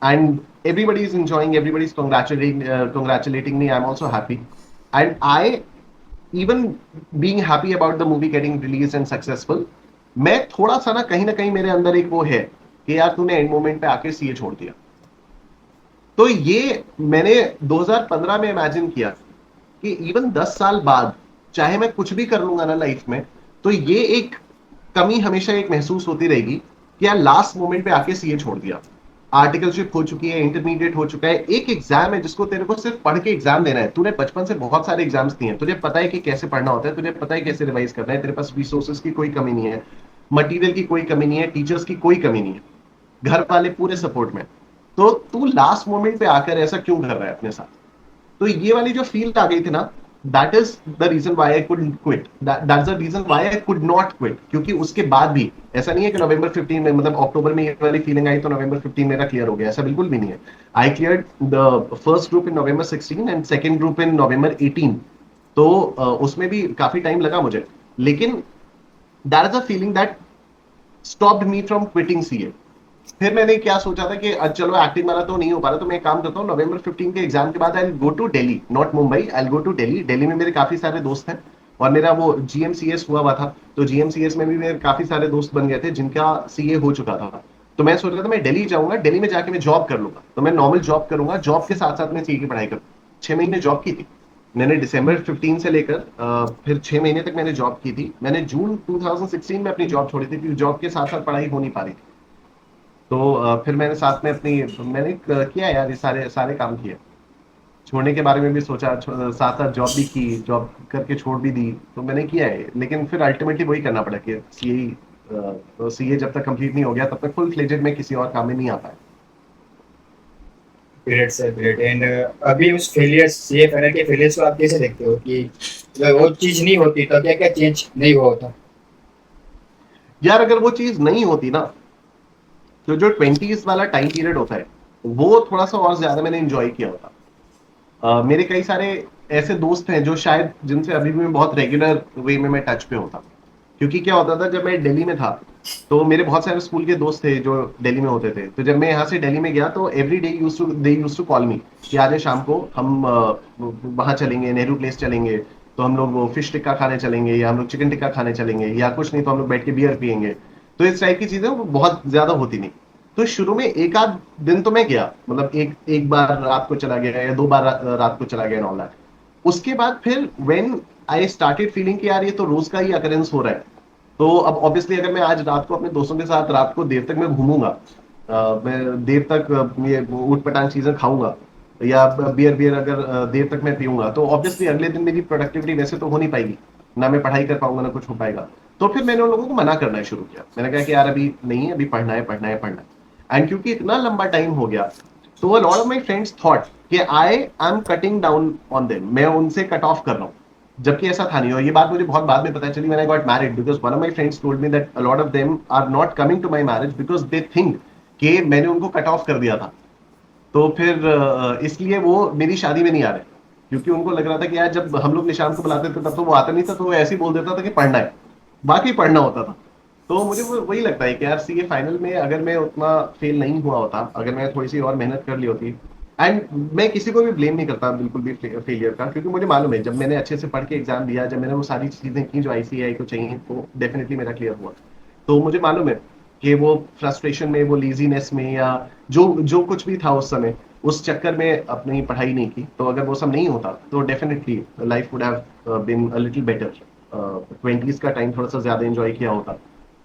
And everybody is enjoying, everybody is congratulating me. I'm also happy, and I even being happy about the movie getting released and successful. मैं थोड़ा सा ना कहीं मेरे अंदर एक वो है कि यार तूने एंड मोमेंट पे आके सीए छोड़ दिया. तो ये मैंने 2015 में इमेजिन किया कि इवन 10 साल बाद चाहे मैं कुछ भी कर लूंगा ना लाइफ में, तो ये एक कमी हमेशा एक महसूस होती रहेगी कि यार लास्ट मोमेंट पे आके सीए छोड़ दिया. आर्टिकलशिप हो चुकी है, इंटरमीडिएट हो चुका है, एक एग्जाम है जिसको तेरे को सिर्फ पढ़ के एग्जाम देना है. तूने बचपन से बहुत सारे एग्जाम्स दिए हैं, तुझे पता है कि कैसे पढ़ना होता है, तुझे पता है कैसे रिवाइज करना है, तेरे पास रिसोर्सेज की कोई कमी नहीं है, मटेरियल की कोई कमी नहीं है, टीचर्स की कोई कमी नहीं है, घर वाले पूरे सपोर्ट में. तो तू लास्ट मोमेंट पे आकर ऐसा क्यों कर रहा है अपने साथ. तो ये वाली जो फील आ गई थी ना, that is the reason why I could quit. That's the reason why I could not quit. क्योंकि उसके बाद भी ऐसा नहीं है कि नवंबर 15 में, मतलब अक्टूबर में ये वाली फीलिंग आई तो नवंबर 15 मेरा क्लियर हो गया, ऐसा बिल्कुल भी नहीं है. I clear the first group in November 16 and second group in November 18. तो उसमें भी काफी टाइम लगा मुझे, लेकिन that is a feeling that stopped me from quitting CA. फिर मैंने क्या सोचा था कि चलो एक्टिंग वाला तो नहीं हो पा रहा, तो मैं एक काम करता हूँ, नवंबर 15 के एग्जाम के बाद I go to Delhi, not Mumbai, I go to Delhi. Delhi में मेरे काफी सारे दोस्त हैं और मेरा वो जीएमसीएस हुआ था. तो जीएमसीएस में भी मेरे काफी सारे दोस्त बन गए थे जिनका सीए हो चुका था. तो मैं सोच रहा था मैं दिल्ली जाऊंगा, दिल्ली में जाके मैं जॉब कर लूंगा. तो मैं नॉर्मल जॉब करूंगा, जॉब के साथ साथ मैं सीए की पढ़ाई करूंगा. 6 महीने जॉब की थी मैंने, दिसंबर 15 से लेकर फिर 6 महीने तक मैंने जॉब की थी. मैंने जून 2016 में अपनी जॉब छोड़ी थी क्योंकि जॉब के साथ साथ पढ़ाई हो नहीं पा रही थी. तो फिर मैंने साथ में अपनी मैंने किया यार, ये सारे सारे काम किए. छोड़ने के बारे में भी सोचा, साथ साथ जॉब भी की, जॉब करके छोड़ भी दी. तो मैंने किया है, लेकिन फिर अल्टीमेटली वही करना पड़ा कि सीए, तो सीए जब तक कंप्लीट नहीं हो गया तब तक फुल फ्लेजेड में किसी और काम में नहीं आ पाया. Great sir, great. एंड अभी उस फेलियर्स, ये फाइनल के फेलियर्स को आप कैसे देखते हो कि अगर वो चीज नहीं होती तो क्या क्या चेंज नहीं हुआ होता? यार अगर वो चीज नहीं होती ना, तो जो 20s वाला टाइम पीरियड होता है वो थोड़ा सा और ज्यादा मैंने एंजॉय किया होता. मेरे कई सारे ऐसे दोस्त हैं जो शायद जिनसे अभी भी मैं बहुत रेगुलर वे में मैं टच पे होता. क्योंकि क्या होता था, जब मैं दिल्ली में था तो मेरे बहुत सारे स्कूल के दोस्त थे जो दिल्ली में होते थे. तो जब मैं यहाँ से दिल्ली में गया तो every day they use to call me कि आज शाम को हम वहां चलेंगे, नेहरू प्लेस चलेंगे, तो हम लोग वो फिश टिक्का खाने चलेंगे, या हम लोग चिकन टिक्का खाने चलेंगे, या कुछ नहीं तो हम लोग बैठ के बियर पियेंगे. तो इस टाइप की चीजें वो बहुत ज्यादा होती नहीं. तो शुरू में एक आध दिन तो मैं गया, मतलब एक बार रात को चला गया या 2 बार रात को चला गया एंड ऑल दैट. उसके बाद फिर व्हेन आई स्टार्टेड फीलिंग कि यार ये तो रोज का ही अकरेंस हो रहा है. तो अब ऑब्वियसली अगर मैं आज रात को अपने दोस्तों के साथ रात को देर तक मैं घूमूंगा, मैं देर तक ये ऊट पटांग चीजें खाऊंगा, या बियर अगर देर तक मैं पीऊंगा, तो ऑब्वियसली अगले दिन मेरी प्रोडक्टिविटी वैसे तो हो नहीं पाएगी, ना मैं पढ़ाई कर पाऊंगा ना कुछ हो पाएगा. तो फिर मैंने उन लोगों को मना करना शुरू किया. मैंने कहा कि यार अभी नहीं, अभी पढ़ना है पढ़ना है पढ़ना है. एंड क्योंकि इतना लंबा टाइम हो गया, तो a lot of my friends thought कि I am cutting down on them, मैं उनसे कट ऑफ कर रहा हूँ. जबकि ऐसा था नहीं. और ये बात मुझे बहुत बाद में पता चली when I got married, because one of my friends told me that a lot of them are not coming to my marriage because they think कि मैंने उनको कट ऑफ कर दिया था. तो फिर इसलिए वो मेरी शादी में नहीं आ रहे, क्योंकि उनको लग रहा था कि यार जब हम लोग निशान को बुलाते थे तब तो वो आता नहीं था, तो वो ऐसे ही बोल देता था कि पढ़ना है, बाकी पढ़ना होता था. तो मुझे वही लगता है कि यार सीए फाइनल में अगर मैं उतना फेल नहीं हुआ होता, अगर मैं थोड़ी सी और मेहनत कर ली होती. एंड मैं किसी को भी ब्लेम नहीं करता बिल्कुल भी फेलियर का, क्योंकि मुझे मालूम है जब मैंने अच्छे से पढ़ के एग्जाम दिया, जब मैंने वो सारी चीजें की जो आईसीएआई को चाहिए, तो डेफिनेटली मेरा क्लियर हुआ. तो मुझे मालूम है कि वो फ्रस्ट्रेशन में, वो लेजीनेस में, या जो जो कुछ भी था उस समय, उस चक्कर में अपनी पढ़ाई नहीं की, तो अगर वो सब नहीं होता तो definitely life would have been a little better. 20s का टाइम थोड़ा सा ज्यादा एंजॉय किया होता,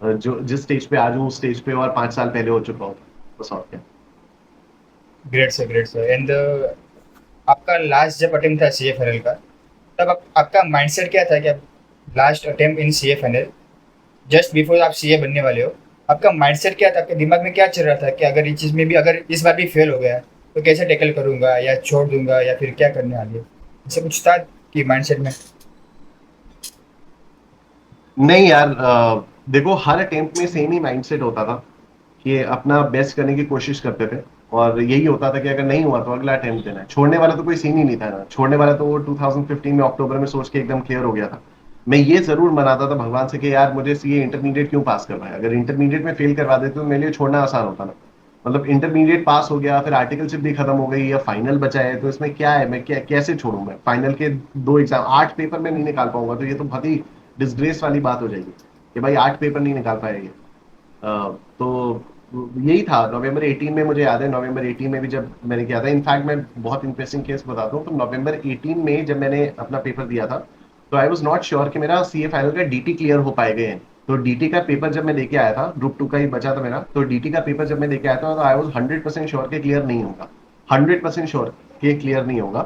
जो जिस स्टेज पे आज हूँ उस स्टेज पे और 5 साल पहले हो चुका होता, बस और क्या। Great sir, great sir. And आपका लास्ट जब अटेम्प्ट था सीए फाइनल का, तब आपका माइंडसेट क्या था कि आप last attempt in CA final, just before आप सीए बनने वाले हो, आपका माइंडसेट क्या था? आपके दिमाग में क्या चल रहा था कि अगर इस चीज़ में भी, अगर इस बार भी फेल हो गया तो कैसे टैकल करूंगा, या छोड़ दूंगा, या फिर क्या करने आगे, ऐसा कुछ था कि माइंडसेट में? नहीं यार, देखो हर अटेम्प्ट में सेम ही माइंडसेट होता था कि अपना बेस्ट करने की कोशिश करते थे, और यही होता था कि अगर नहीं हुआ तो अगला अटेम्प्ट देना है। छोड़ने वाला तो कोई सीन ही नहीं था ना, छोड़ने वाला तो वो 2015 में अक्टूबर में सोच के एकदम क्लियर हो गया था। मैं ये जरूर मनाता था भगवान से कि यार मुझे सीए इंटरमीडिएट क्यों पास करवाया, अगर इंटरमीडिएट में फेल करवा देते तो मेरे लिए छोड़ना आसान होता ना। मतलब इंटरमीडिएट पास हो गया, फिर आर्टिकलशिप भी खत्म हो गई, या फाइनल बचा है, तो इसमें क्या है, मैं क्या कैसे छोड़ूं? मैं फाइनल के 2 एग्जाम, 8 पेपर में नहीं निकाल पाऊंगा, तो ये तो बहुत ही डिसग्रेस वाली बात हो जाएगी कि भाई 8 पेपर नहीं निकाल पाएंगे। तो यही था नवंबर 18 में, मुझे याद है नवंबर 18 में भी जब मैंने किया था। इनफैक्ट मैं बहुत इंटरेस्टिंग केस बताता हूँ, तो नवंबर 18 में जब मैंने अपना पेपर दिया था, तो आई वाज नॉट श्योर कि मेरा सीए फाइनल का डीटी क्लियर हो पाएगा या नहीं। तो डीटी का पेपर जब मैं देके आया था, ग्रुप 2 का ही बचा था मेरा, तो डीटी का पेपर जब मैं देके आया था तो आई वाज 100% श्योर कि क्लियर नहीं होगा, 100% श्योर कि क्लियर नहीं होगा।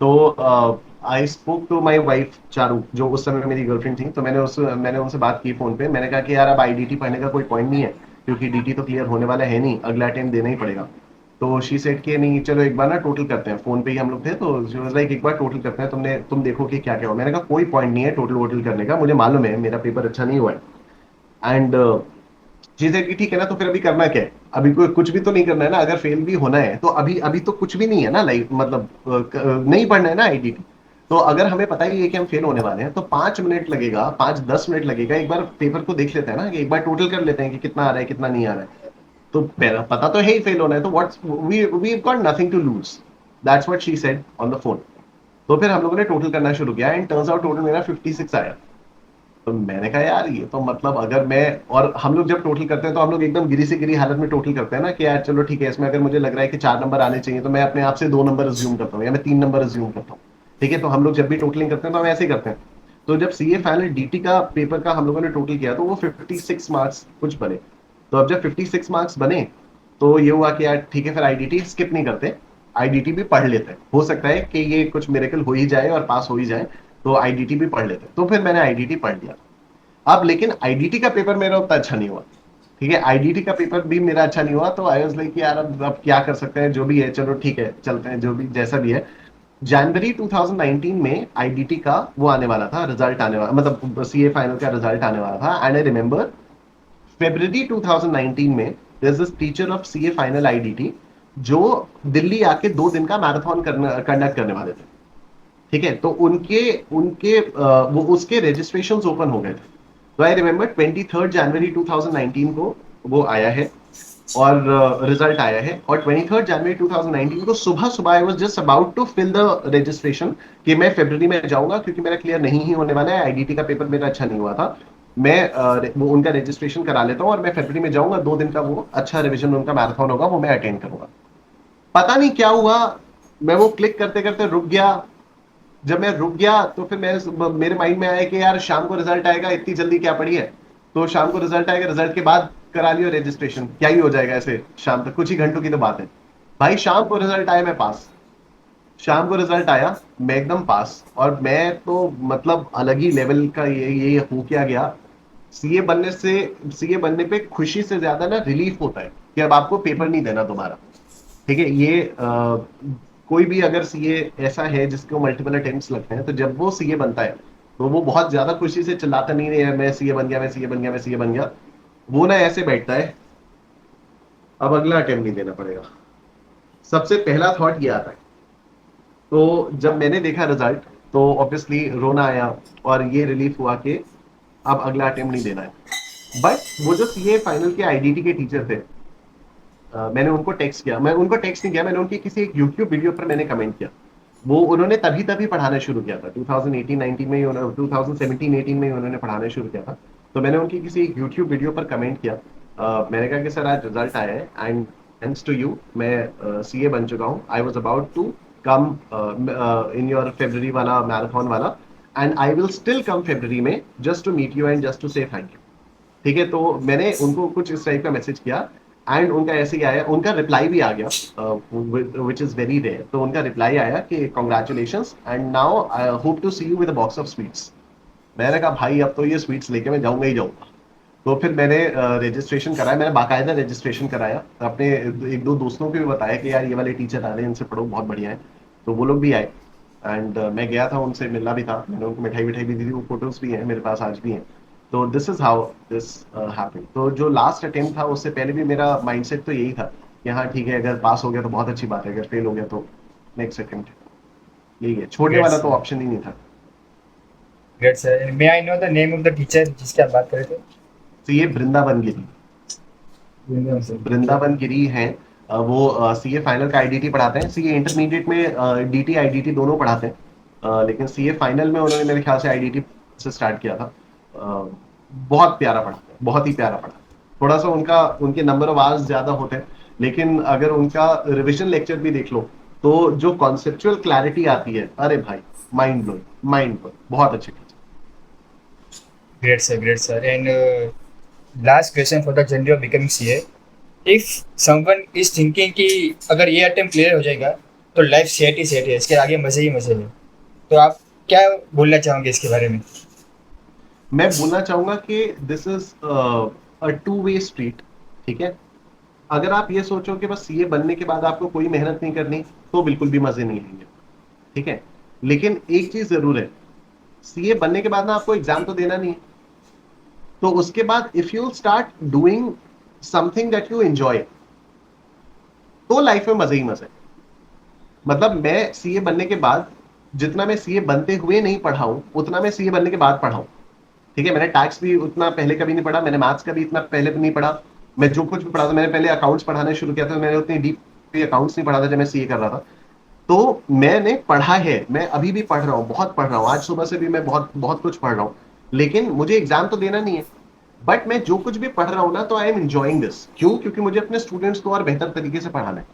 तो I spoke to my wife Charu, जो उस समय मेरी गर्लफ्रेंड थी, तो मैंने उनसे बात की फोन पे। मैंने कहा कि यार अब आईडीटी पढ़ने का कोई पॉइंट नहीं है, क्योंकि डीटी तो क्लियर होने वाला है नहीं, अगला अटेम्प्ट देना ही पड़ेगा। तो शी सेड कि नहीं चलो एक बार ना टोटल करते हैं, फोन पे ही हम लोग थे, तो शी वाज लाइक एक बार टोटल करते हैं, तुम देखो कि क्या क्या हो। मैंने कहा कोई पॉइंट नहीं है टोटल वोटल करने का, मुझे मालूम है मेरा पेपर अच्छा नहीं हुआ है। एंड चीजें कि ठीक है ना, तो फिर अभी करना क्या है? अभी कोई कुछ भी तो नहीं करना है ना, अगर फेल भी होना है तो अभी अभी तो कुछ भी नहीं है ना लाइफ, मतलब नहीं पढ़ना है ना आईडीटी। तो अगर हमें पता ही है कि हम फेल होने वाले हैं, तो 5 मिनट लगेगा, 5-10 मिनट लगेगा, एक बार पेपर को देख लेते हैं ना, कि एक बार टोटल कर लेते हैं कि कितना आ रहा है कितना नहीं आ रहा है। तो पता तो है ही फेल होना है, तो what's we got nothing to lose. That's what she said on the phone. तो फिर हम लोगों ने टोटल करना शुरू किया, एंड टर्न्स आउट टोटल मेरा 56 आया। तो मैंने कहा यार ये तो मतलब अगर मैं, और हम लोग जब टोटल करते हैं तो हम लोग एकदम गिरी से गिरी हालत में टोटल करते हैं ना, कि यार चलो ठीक है, इसमें अगर मुझे लग रहा है कि 4 नंबर आने चाहिए, तो मैं अपने आप से 2 नंबर अज्यूम करता हूँ, या मैं 3 नंबर अज्यूम करता हूँ। ठीक है, तो हम लोग जब भी टोटलिंग करते हैं तो हम ऐसे ही करते हैं। तो जब सीए फाइनल डीटी का पेपर का हम लोगों ने टोटल किया, तो वो 56 मार्क्स कुछ बने। तो अब जब 56 मार्क्स बने, तो ये हुआ कि यार ठीक है, फिर आईडीटी स्किप नहीं करते, आईडीटी भी पढ़ लेते हैं, हो सकता है कि ये कुछ मिरेकल हो ही जाए और पास हो ही जाए, तो आईडीटी भी पढ़ लेते हैं। तो फिर मैंने आईडीटी पढ़ लिया। अब लेकिन आईडीटी का पेपर मेरा उतना अच्छा नहीं हुआ। ठीक है, आईडीटी का पेपर भी मेरा अच्छा नहीं हुआ, तो आई वाज लाइक यार अब क्या कर सकते हैं, जो भी है चलो ठीक है चलते हैं, जो भी जैसा भी है। जनवरी 2019 में आईडीटी का वो आने वाला था, रिजल्ट आने वाला, मतलब सीए फाइनल का रिजल्ट आने वाला था। एंड आई रिमेंबर फेब्रवरी 2019 में there is this teacher of CA final IDT, जो दिल्ली आके 2 दिन का मैराथन कंडक्ट करने वाले थे। ठीक है, तो उनके उनके वो उसके रजिस्ट्रेशन ओपन हो गए थे। तो आई रिमेम्बर 23 जनवरी 2019 को वो आया है, और रिजल्ट आया है, और 23 जनवरी 2019 को सुबह सुबह I was just about to fill the registration, कि मैं फरवरी में जाऊंगा, क्योंकि मेरा क्लियर नहीं ही होने वाला है, आईडीटी का पेपर मेरा अच्छा नहीं हुआ था। मैं वो उनका रजिस्ट्रेशन करा लेता हूँ, और मैं फरवरी में जाऊंगा, 2 दिन का वो अच्छा रिविजन उनका मैराथन होगा, वो मैं अटेंड करूंगा। पता नहीं क्या हुआ, मैं वो क्लिक करते करते रुक गया। जब मैं रुक गया तो फिर मेरे माइंड में आया कि यार शाम को रिजल्ट आएगा, इतनी जल्दी क्या पड़ी है। तो शाम को रिजल्ट आएगा, रिजल्ट के बाद करा लियो रजिस्ट्रेशन, क्या ही हो जाएगा ऐसे शाम तक, कुछ ही घंटों की तो बात है। भाई शाम को रिजल्ट आया, मैं पास। शाम को रिजल्ट आया, मैं एकदम पास, और मैं तो मतलब अलग ही लेवल का ये हो क्या गया। सीए बनने से, सीए बनने पे खुशी से ज्यादा ना रिलीफ होता है कि अब आपको पेपर नहीं देना दोबारा। ठीक है, ये कोई भी अगर सीए ऐसा है जिसको मल्टीपल अटेम्प्ट्स लगते हैं, तो जब वो सीए बनता है, तो वो बहुत ज्यादा खुशी से चिल्लाता नहीं है मैं सीए बन गया, मैं सीए बन गया, मैं सीए बन गया। वो ना ऐसे बैठता है, अब अगला अटेम्प्ट नहीं देना पड़ेगा। सबसे पहला थॉट ये आता है। तो जब मैंने देखा रिजल्ट, तो ऑब्वियसली रोना आया, और ये रिलीफ हुआ कि अब अगला अटेम्प्ट नहीं देना है। बट वो जो सीए फाइनल के आईडीटी के टीचर थे, मैंने उनको टेक्स्ट किया, मैं उनको टेक्स्ट नहीं किया, मैंने उनकी किसी एक यूट्यूब वीडियो पर मैंने कमेंट किया। वो उन्होंने तभी तभी पढ़ाना शुरू किया था, 2018-19 में ही, 2017-18 में ही उन्होंने पढ़ाना शुरू किया था। तो मैंने उनकी किसी एक यूट्यूब वीडियो पर कमेंट किया। मैंने कहा कि सर आज रिजल्ट आया है, एंड थैंक्स टू यू मैं सीए बन चुका हूँ. I was about to come in your February वाला मैराथन वाला, and I will still come February में just to meet you and just to say thank you. ठीक है, तो मैंने उनको कुछ इस टाइप का मैसेज किया, एंड उनका ऐसे ही आया, उनका रिप्लाई भी आ गया विच इज वेरी रेयर. तो उनका रिप्लाई आया कि congratulations and now I hope to see you with a box of sweets. मैंने कहा भाई अब तो ये स्वीट्स लेके मैं जाऊंगा ही जाऊंगा. तो फिर मैंने रजिस्ट्रेशन कराया, मैंने बाकायदा रजिस्ट्रेशन कराया, अपने एक दो दोस्तों को भी बताया कि यार ये वाले टीचर आ रहे हैं, इनसे पढ़ो, बहुत बढ़िया है. तो वो लोग भी आए, एंड मैं गया था, उनसे मिलना भी था, मैंने उनको मिठाई विठाई भी दी थी, वो फोटोज भी हैं मेरे पास आज भी हैं. तो this is how this happened. तो जो लास्ट अटेम्प्ट था उससे पहले भी मेरा माइंडसेट तो यही था कि हाँ ठीक है, अगर पास हो गया तो बहुत अच्छी बात है, अगर फेल हो गया तो नेक्स्ट अटेम्प्ट. यही है, छोड़ने ग्रेट वाला तो सर, ऑप्शन ही नहीं था. Great sir. May I know the name of the teacher जिसकी आप बात कर रहे थे? तो ये वृंदावन गिरी, वृंदावन सर, ठीक है. वृंदावन गिरी हैं. वो सीए फाइनल का आईडीटी पढ़ाते हैं, सीए इंटरमीडिएट में डीटी आईडीटी दोनों पढ़ाते हैं. लेकिन सीए फाइनल में उन्होंने मेरे ख्याल से आईडीटी से स्टार्ट किया था. बहुत प्यारा पढ़ाते हैं, बहुत ही प्यारा पढ़ाते हैं. थोड़ा सा उनके नंबर ऑफ आवर्स ज्यादा होते हैं, लेकिन अगर उनका रिविजन लेक्चर भी देख लो तो जो कॉन्सेप्चुअल क्लैरिटी आती है, अरे भाई, माइंड ब्लोइंग, माइंड ब्लोइंग. बहुत अच्छे teacher. Great sir, great sir. And last question for the journey of becoming CA. If someone is thinking कि अगर ये अटेम्प्ट क्लियर हो जाएगा तो लाइफ सेट ही सेट है, इसके आगे मजे ही मजे हैं, तो आप क्या बोलना चाहोगे इसके बारे में? मैं बोलना चाहूंगा कि this is a two way street. ठीक है, अगर आप ये सोचो कि बस सीए बनने के बाद आपको कोई मेहनत नहीं करनी, तो बिल्कुल भी मजे नहीं आएंगे. ठीक है, लेकिन एक चीज जरूर है, सीए बनने के बाद ना आपको एग्जाम तो देना नहीं है. तो उसके बाद if you start doing something that you enjoy, तो लाइफ में मजे ही मजे. मतलब मैं सीए बनने के बाद जितना मैं सीए बनते हुए नहीं पढ़ा हूं, उतना मैं सीए बनने के बाद पढ़ा हूं. ठीक है, मैंने टैक्स भी उतना पहले कभी नहीं पढ़ा, मैंने मैथ्स का भी इतना पहले भी नहीं पढ़ा. मैं जो कुछ भी पढ़ा था, मैंने पहले अकाउंट्स पढ़ाना शुरू किया था, मैंने उतनी डीप अकाउंट्स नहीं पढ़ा था जब मैं सीए कर रहा था. तो मैंने पढ़ा है, मैं अभी भी पढ़ रहा हूँ, बहुत पढ़ रहा हूँ, आज सुबह से भी मैं बहुत बहुत कुछ पढ़ रहा हूँ. लेकिन मुझे एग्जाम तो देना नहीं है, बट मैं जो कुछ भी पढ़ रहा हूँ ना, तो आई एम एंजॉइंग दिस. क्यों? क्योंकि मुझे अपने स्टूडेंट्स को और बेहतर तरीके से पढ़ाना है.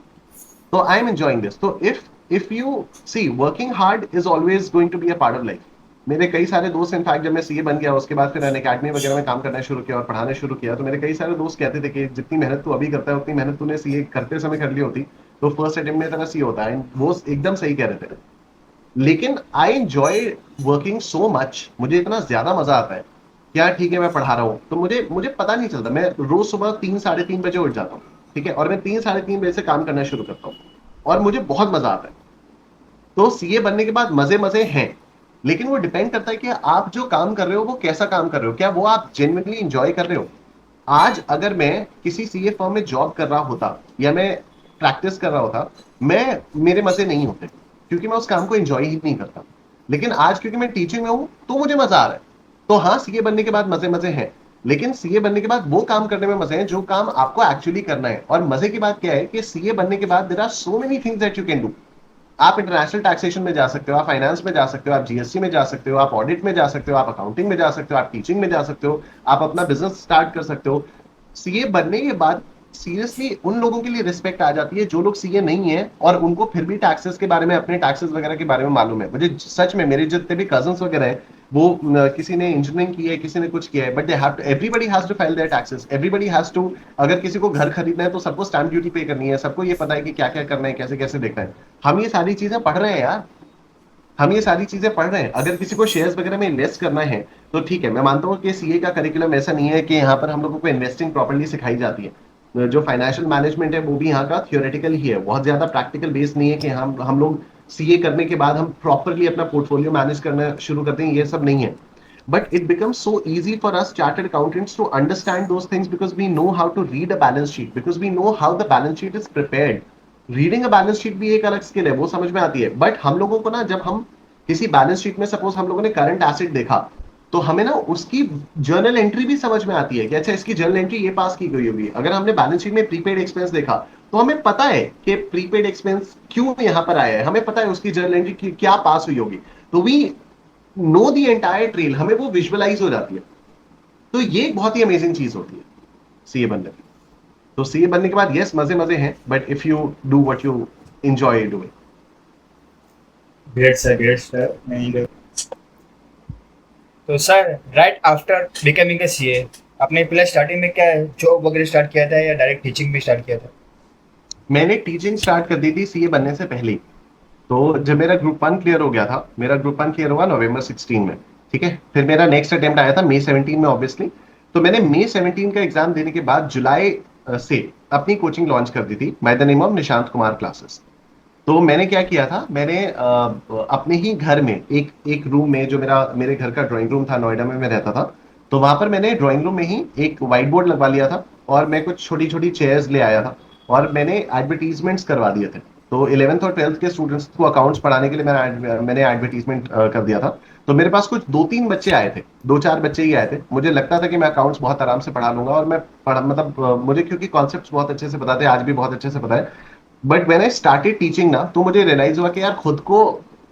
तो आई एम एंजॉइंग दिस. तो if you see, working hard is always going to be a part of life. मेरे कई सारे दोस्त, इनफैक्ट जब मैं सीए बन गया उसके बाद फिर अकेडमी वगैरह में काम करना शुरू किया और पढ़ाना शुरू किया, तो मेरे कई सारे दोस्त कहते थे कि जितनी मेहनत तू अभी करता है उतनी मेहनत तूने सीए करते समय कर ली होती तो फर्स्ट अटेम्प्ट में तेरा सी होता है. वो एकदम सही कह रहे थे. लेकिन I enjoy working so much, मुझे इतना ज्यादा मजा आता है. क्या ठीक है, मैं पढ़ा रहा हूँ तो मुझे मुझे पता नहीं चलता. मैं रोज सुबह 3 साढ़े 3 बजे उठ जाता हूँ. ठीक है, और मैं 3 साढ़े 3 बजे से काम करना शुरू करता हूँ, और मुझे बहुत मजा आता है. तो सीए बनने के बाद मजे मजे हैं, लेकिन वो डिपेंड करता है कि आप जो काम कर रहे हो वो कैसा काम कर रहे हो, क्या वो आप जेन्युइनली इंजॉय कर रहे हो. आज अगर मैं किसी सीए फर्म में जॉब कर रहा होता या मैं प्रैक्टिस कर रहा होता, मैं मेरे मजे नहीं होते, क्योंकि मैं उस काम को एंजॉय ही नहीं करता. लेकिन आज क्योंकि मैं टीचिंग में हूं तो मुझे मजा आ रहा है. तो हाँ, सीए बनने के बाद मजे मजे हैं, लेकिन सीए बनने के बाद वो काम करने में मजे हैं जो काम आपको एक्चुअली करना है. और मजे की बात क्या है कि सीए बनने के बाद there are so many things that you can do. आप इंटरनेशनल टैक्सेशन में जा सकते हो, आप फाइनेंस में जा सकते हो, आप जीएसटी में जा सकते हो, आप ऑडिट में जा सकते हो, आप अकाउंटिंग में जा सकते हो, आप टीचिंग में जा सकते हो, आप अपना बिजनेस स्टार्ट कर सकते हो. सीए बनने के बाद सीरियसली उन लोगों के लिए रिस्पेक्ट आ जाती है जो लोग सीए नहीं है और उनको फिर भी टैक्सेस के बारे में, अपने टैक्सेस वगैरह के बारे में मालूम है. मुझे सच में, मेरे जितने भी कजन्स वगैरह हैं, वो किसी ने इंजीनियरिंग की है, किसी ने कुछ किया है, but they have to, everybody has to file their taxes, everybody has to. अगर किसी को घर खरीदना है तो सबको स्टैंप ड्यूटी पे करनी है, सबको ये पता है कि क्या क्या करना है, कैसे कैसे देखना है. हम ये सारी चीजें पढ़ रहे हैं यार, हम ये सारी चीजें पढ़ रहे हैं. अगर किसी को शेयर्स वगैरह में इन्वेस्ट करना है तो ठीक है, मैं मानता हूँ कि सीए का करिकुलम ऐसा नहीं है कि यहाँ पर हम लोगों को इन्वेस्टिंग प्रॉपर्ली सिखाई जाती है. जो फाइनेंशियल मैनेजमेंट है वो भी यहाँ का थियोरेटिकल ही है, बहुत ज्यादा प्रैक्टिकल बेस नहीं है कि हम लोग सीए करने के बाद हम प्रॉपरली अपना पोर्टफोलियो मैनेज करना शुरू करते हैं, ये सब नहीं है. But it becomes so easy for us chartered accountants to understand those things because we know how to read a balance sheet, because we know how the balance sheet is prepared. Reading a balance sheet भी एक अलग skill है, वो समझ में आती है. But हम लोगों को ना, जब हम किसी बैलेंस शीट में सपोज हम लोगों ने करंट एसेट देखा, तो हमें ना उसकी जर्नल एंट्री भी समझ में आती है कि अच्छा, इसकी जर्नल एंट्री ये पास की गई होगी. अगर हमने बैलेंस शीट में प्रीपेड एक्सपेंस देखा तो हमें पता है कि प्रीपेड एक्सपेंस क्यों यहाँ पर आया है, हमें पता है उसकी जर्नल एंट्री क्या पास हुई होगी. तो we know the entire trail, हमें वो विजुअलाइज हो जाती है. तो ये एक बहुत ही अमेजिंग चीज होती है सीए बनने की. तो सीए बनने के बाद यस मजे मजे हैं, but if you do what you enjoy doing. Great sir, great sir. And तो sir, right after becoming a CA, आपने पहले स्टार्टिंग में क्या जॉब वगैरह स्टार्ट किया था या डायरेक्ट टीचिंग भी स्टार्ट किया था? मैंने टीचिंग स्टार्ट कर दी थी सीए बनने से पहले ही। तो जब मेरा ग्रुप वन क्लियर हो गया था, मेरा ग्रुप वन क्लियर हुआ नवंबर 16 में, ठीक है। फिर मेरा नेक्स्ट अटेम्प्ट आया था मई 17 में ऑब्वियसली। तो मैंने मई 17 का एग्जाम देने के बाद जुलाई से अपनी कोचिंग लॉन्च कर दी थी by the name of Nishant Kumar classes. तो मैंने क्या किया था, मैंने अपने ही घर में एक एक रूम में, जो मेरे घर का ड्राइंग रूम था, नोएडा में मैं रहता था, तो वहां पर मैंने ड्राइंग रूम में ही एक व्हाइट बोर्ड लगवा लिया था, और मैं कुछ छोटी छोटी चेयर्स ले आया था, और मैंने एडवर्टीजमेंट्स करवा दिए थे। तो 11th और 12th के स्टूडेंट्स को अकाउंट्स पढ़ाने के लिए मैंने एडवर्टीजमेंट कर दिया था। तो मेरे पास कुछ 2-3 बच्चे आए थे, 2-4 बच्चे ही आए थे। मुझे लगता था कि मैं अकाउंट्स बहुत आराम से पढ़ा लूंगा, और मैं मतलब मुझे क्योंकि कॉन्सेप्ट्स बहुत अच्छे से पता थे, आज भी बहुत अच्छे से पता है। But when I started teaching ना, तो मुझे रियलाइज हुआ कि यार खुद को